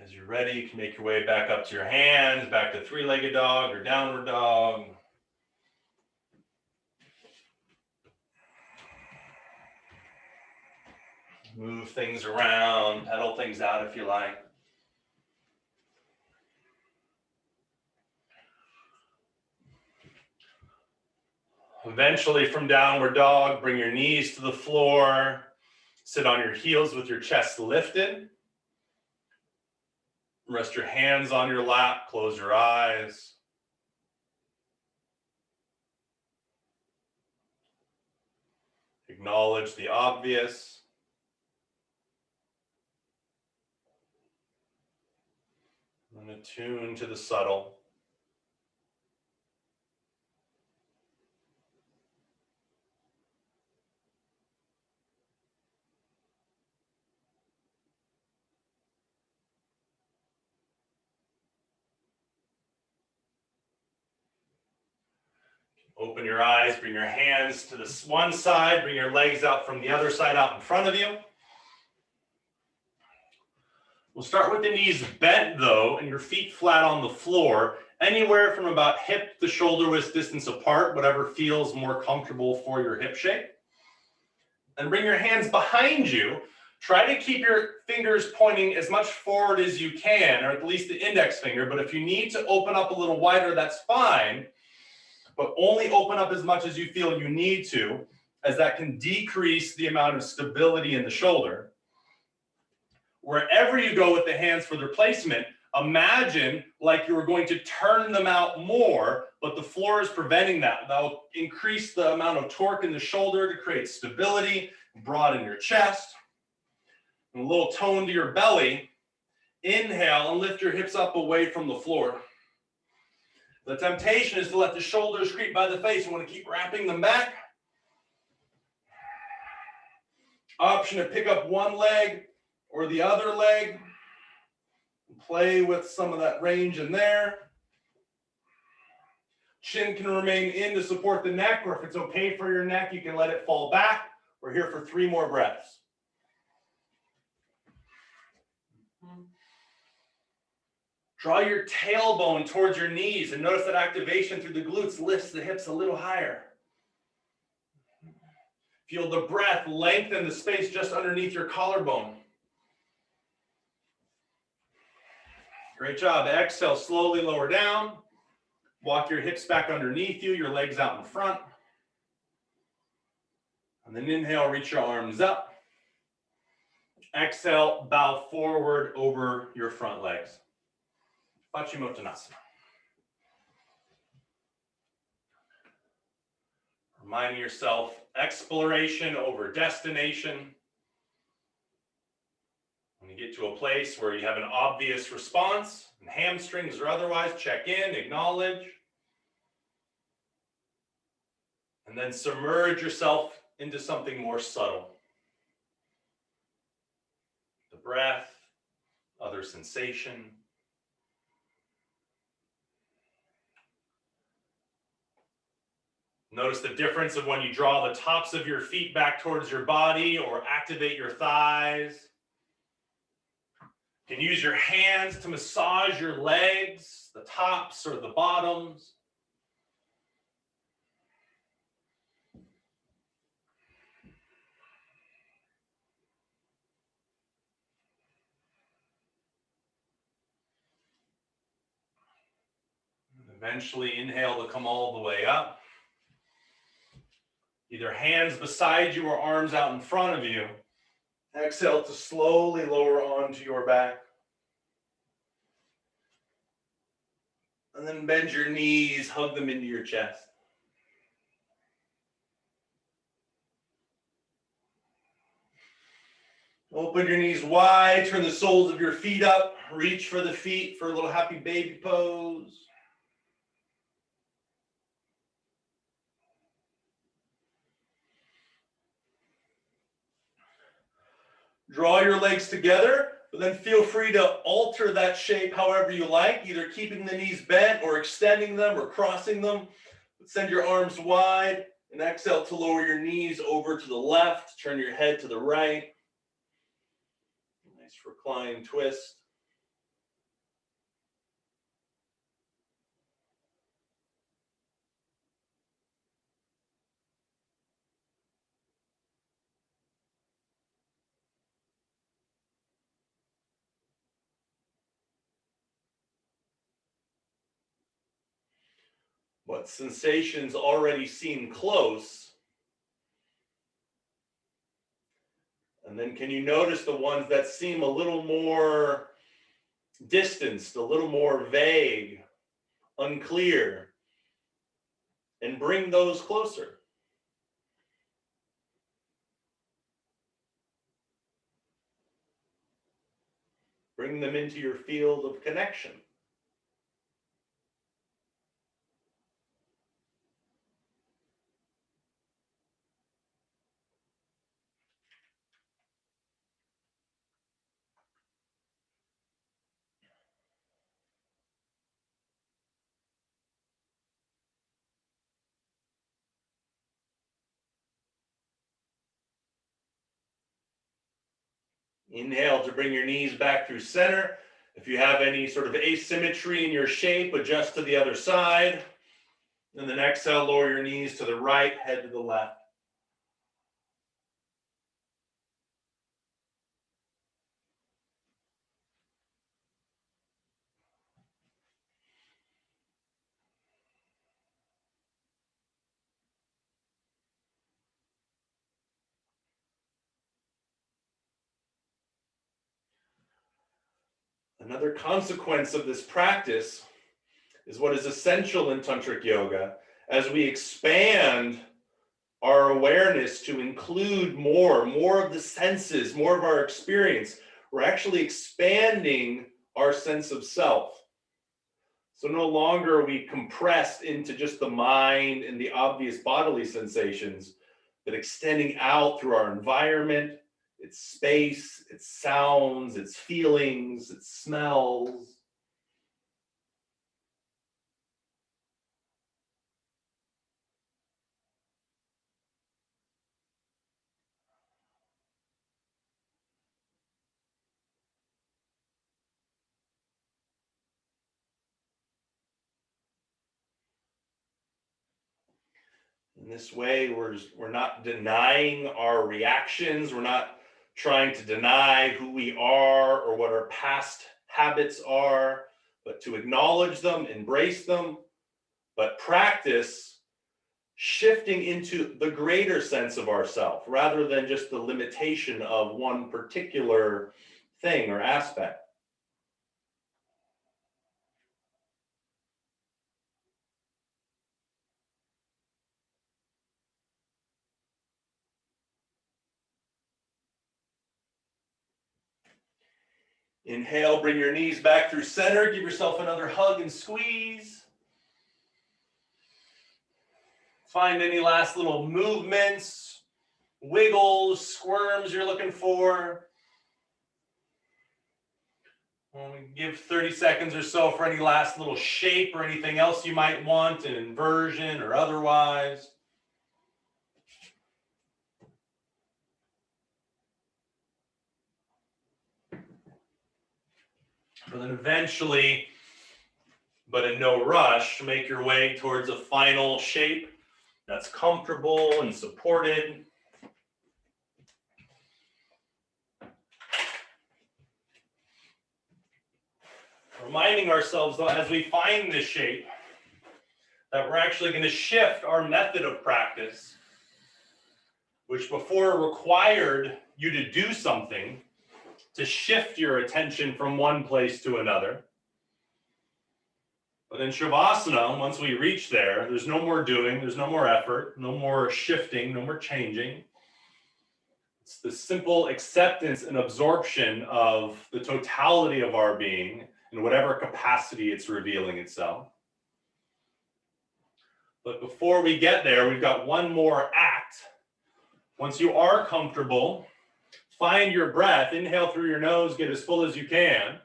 As you're ready, you can make your way back up to your hands, back to three-legged dog or downward dog. Move things around, pedal things out if you like. Eventually, from downward dog, bring your knees to the floor. Sit on your heels with your chest lifted. Rest your hands on your lap, close your eyes. Acknowledge the obvious. And attune to the subtle. Open your eyes, bring your hands to this one side, bring your legs out from the other side out in front of you. We'll start with the knees bent though, and your feet flat on the floor, anywhere from about hip to shoulder width distance apart, whatever feels more comfortable for your hip shape. And bring your hands behind you. Try to keep your fingers pointing as much forward as you can, or at least the index finger, but if you need to open up a little wider, that's fine. But only open up as much as you feel you need to, as that can decrease the amount of stability in the shoulder. Wherever you go with the hands for their placement, imagine like you were going to turn them out more, but the floor is preventing that. That'll increase the amount of torque in the shoulder to create stability, broaden your chest, and a little tone to your belly. Inhale and lift your hips up away from the floor. The temptation is to let the shoulders creep by the face. You want to keep wrapping them back. Option to pick up one leg or the other leg. Play with some of that range in there. Chin can remain in to support the neck, or if it's okay for your neck, you can let it fall back. We're here for 3 more breaths. Draw your tailbone towards your knees and notice that activation through the glutes lifts the hips a little higher. Feel the breath lengthen the space just underneath your collarbone. Great job. Exhale, slowly lower down. Walk your hips back underneath you, your legs out in front. And then inhale, reach your arms up. Exhale, bow forward over your front legs. Paschimottanasana. Reminding yourself, exploration over destination. When you get to a place where you have an obvious response, and hamstrings or otherwise, check in, acknowledge. And then submerge yourself into something more subtle. The breath, other sensation. Notice the difference of when you draw the tops of your feet back towards your body or activate your thighs. You can use your hands to massage your legs, the tops or the bottoms. And eventually inhale to come all the way up. Either hands beside you or arms out in front of you. Exhale to slowly lower onto your back. And then bend your knees, hug them into your chest. Open your knees wide, turn the soles of your feet up, reach for the feet for a little happy baby pose. Draw your legs together, but then feel free to alter that shape however you like, either keeping the knees bent or extending them or crossing them. Send your arms wide and exhale to lower your knees over to the left, turn your head to the right. Nice recline twist. What sensations already seem close? And then can you notice the ones that seem a little more distanced, a little more vague, unclear, and bring those closer? Bring them into your field of connection. Inhale to bring your knees back through center. If you have any sort of asymmetry in your shape, adjust to the other side. And then exhale, lower your knees to the right, head to the left. Another consequence of this practice is what is essential in tantric yoga. As we expand our awareness to include more of the senses, more of our experience, we're actually expanding our sense of self. So no longer are we compressed into just the mind and the obvious bodily sensations, but extending out through our environment, its space, its sounds, its feelings, its smells. In this way, we're not denying our reactions. We're not trying to deny who we are or what our past habits are, but to acknowledge them, embrace them, but practice shifting into the greater sense of ourself rather than just the limitation of one particular thing or aspect. Inhale, bring your knees back through center. Give yourself another hug and squeeze. Find any last little movements, wiggles, squirms you're looking for. We give 30 seconds or so for any last little shape or anything else you might want, an inversion or otherwise. And then eventually, but in no rush, make your way towards a final shape that's comfortable and supported. Reminding ourselves, though, as we find this shape, that we're actually going to shift our method of practice, which before required you to do something to shift your attention from one place to another. But in Shavasana, once we reach there, there's no more doing, there's no more effort, no more shifting, no more changing. It's the simple acceptance and absorption of the totality of our being in whatever capacity it's revealing itself. But before we get there, we've got one more act. Once you are comfortable, find your breath. Inhale through your nose, get as full as you can.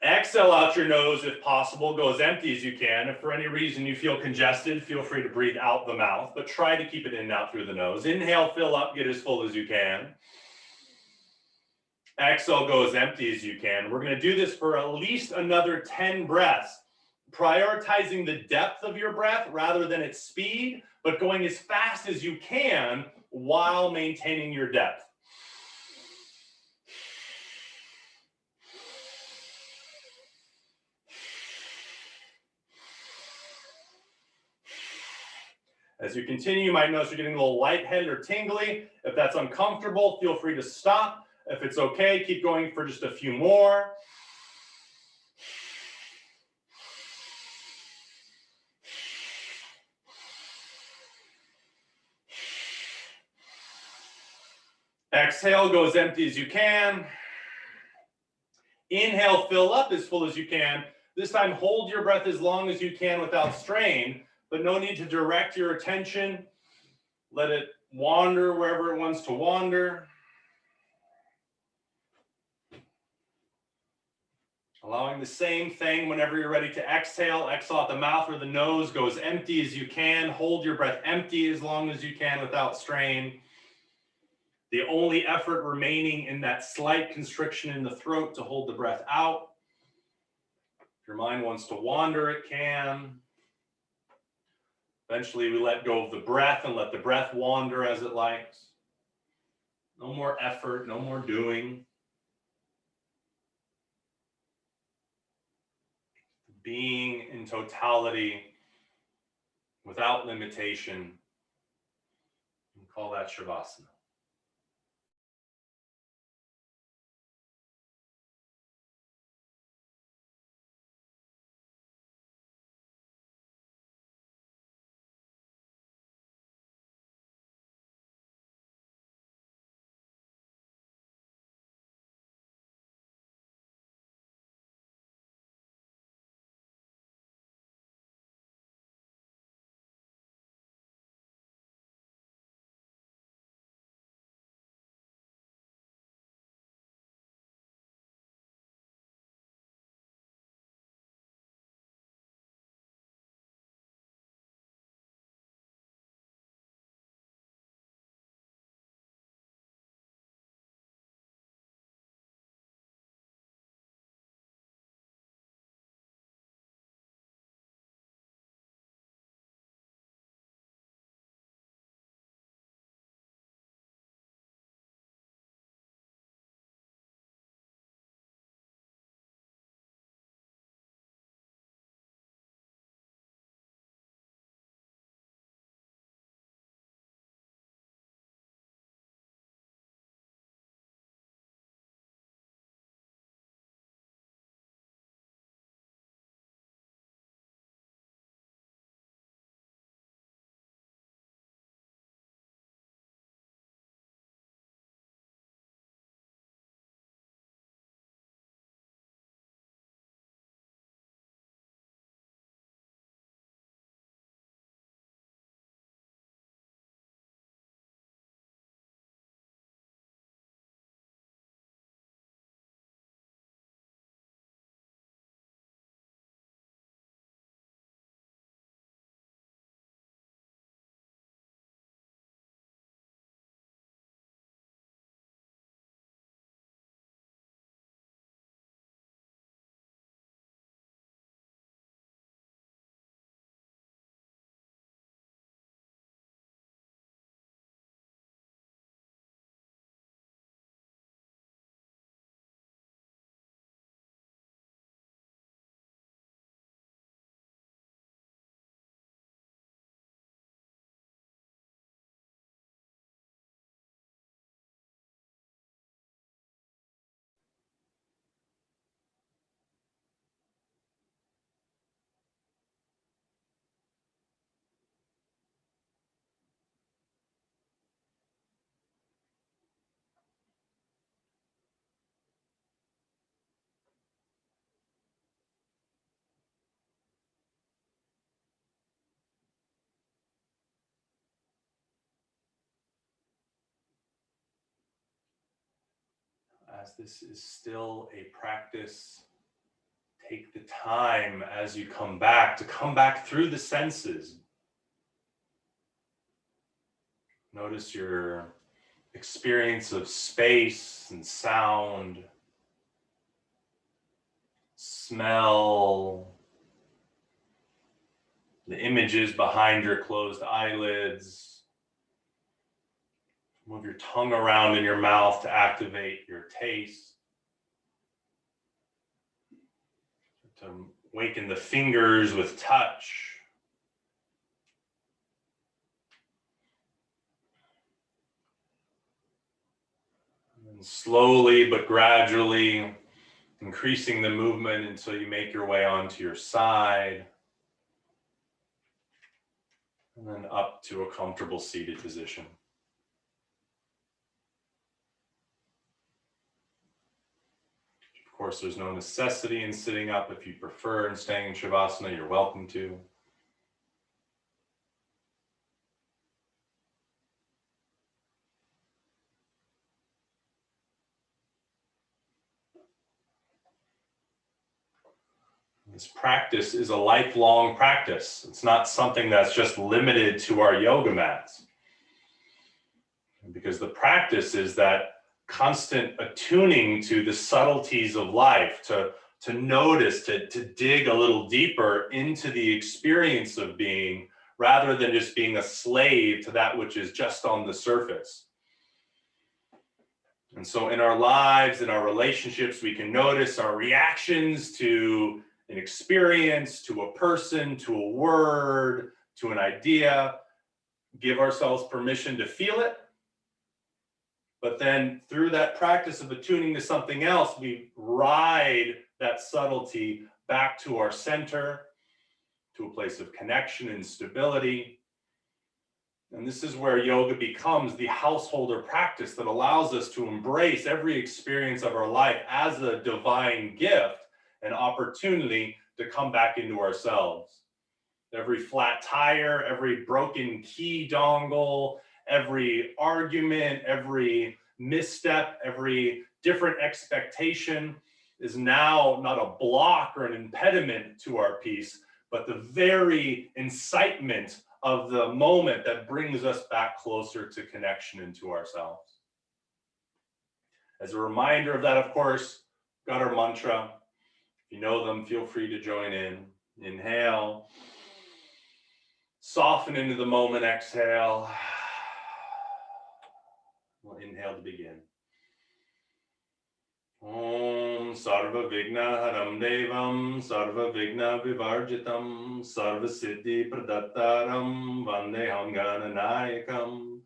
Exhale out your nose if possible, go as empty as you can. If for any reason you feel congested, feel free to breathe out the mouth, but try to keep it in and out through the nose. Inhale, fill up, get as full as you can. Exhale, go as empty as you can. We're going to do this for at least another 10 breaths, prioritizing the depth of your breath rather than its speed, but going as fast as you can while maintaining your depth. As you continue, you might notice you're getting a little lightheaded or tingly. If that's uncomfortable, feel free to stop. If it's okay, keep going for just a few more. Exhale, go as empty as you can. Inhale, fill up as full as you can. This time, hold your breath as long as you can without strain, but no need to direct your attention. Let it wander wherever it wants to wander. Allowing the same thing whenever you're ready to exhale. Exhale out the mouth or the nose. Go as empty as you can. Hold your breath empty as long as you can without strain. The only effort remaining in that slight constriction in the throat to hold the breath out. If your mind wants to wander, it can. Eventually, we let go of the breath and let the breath wander as it likes. No more effort, no more doing. Being in totality, without limitation. We call that Shavasana. As this is still a practice, take the time as you come back to come back through the senses. Notice your experience of space and sound, smell, the images behind your closed eyelids. Move your tongue around in your mouth to activate your taste. To waken the fingers with touch. And slowly but gradually increasing the movement until you make your way onto your side. And then up to a comfortable seated position. Of course, there's no necessity in sitting up. If you prefer and staying in Shavasana, you're welcome to. This practice is a lifelong practice. It's not something that's just limited to our yoga mats. because the practice is that constant attuning to the subtleties of life, to notice, to dig a little deeper into the experience of being, rather than just being a slave to that which is just on the surface. And so in our lives, in our relationships, we can notice our reactions to an experience, to a person, to a word, to an idea, give ourselves permission to feel it. But then through that practice of attuning to something else, we ride that subtlety back to our center, to a place of connection and stability. And this is where yoga becomes the householder practice that allows us to embrace every experience of our life as a divine gift, an opportunity to come back into ourselves. Every flat tire, every broken key dongle, every argument, every misstep, every different expectation is now not a block or an impediment to our peace, but the very incitement of the moment that brings us back closer to connection and to ourselves. As a reminder of that, of course, got our mantra. If you know them, feel free to join in. Inhale. Soften into the moment, exhale. We'll inhale to begin. Om Sarva Vigna Haram Devam Sarva Vigna Vivarjitam Sarva Siddhi Pradattaram Vandeham Gananayakam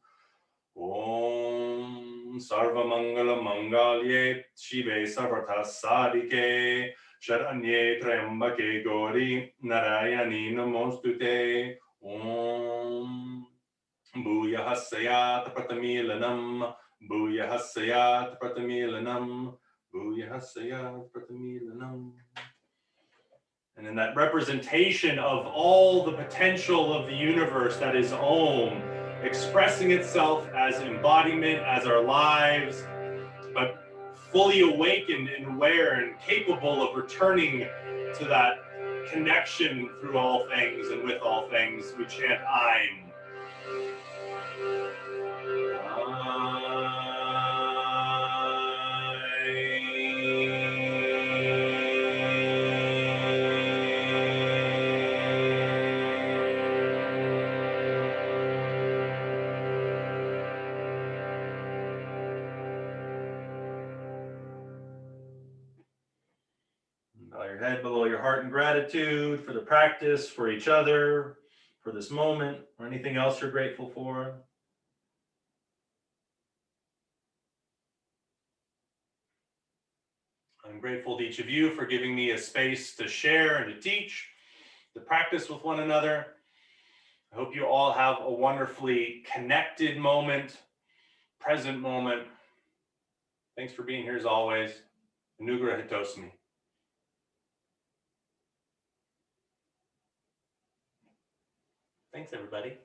Om Sarva Mangala Mangalye Shive Sarvatha Sadike Sharanye Trayambake Gauri Narayani Namostute Om Bhuyahasayat Pratamilanam Bhuyahasayat Pratamilanam Bhuyahasayat Pratamilanam. And in that representation of all the potential of the universe that is Om, expressing itself as embodiment, as our lives, but fully awakened and aware and capable of returning to that connection through all things and with all things, we chant I'm. Bow your head below your heart in gratitude for the practice, for each other, for this moment, or anything else you're grateful for. I'm grateful to each of you for giving me a space to share and to teach, to practice with one another. I hope you all have a wonderfully connected moment, present moment. Thanks for being here as always. Anugrah Hitosmi. Thanks, everybody.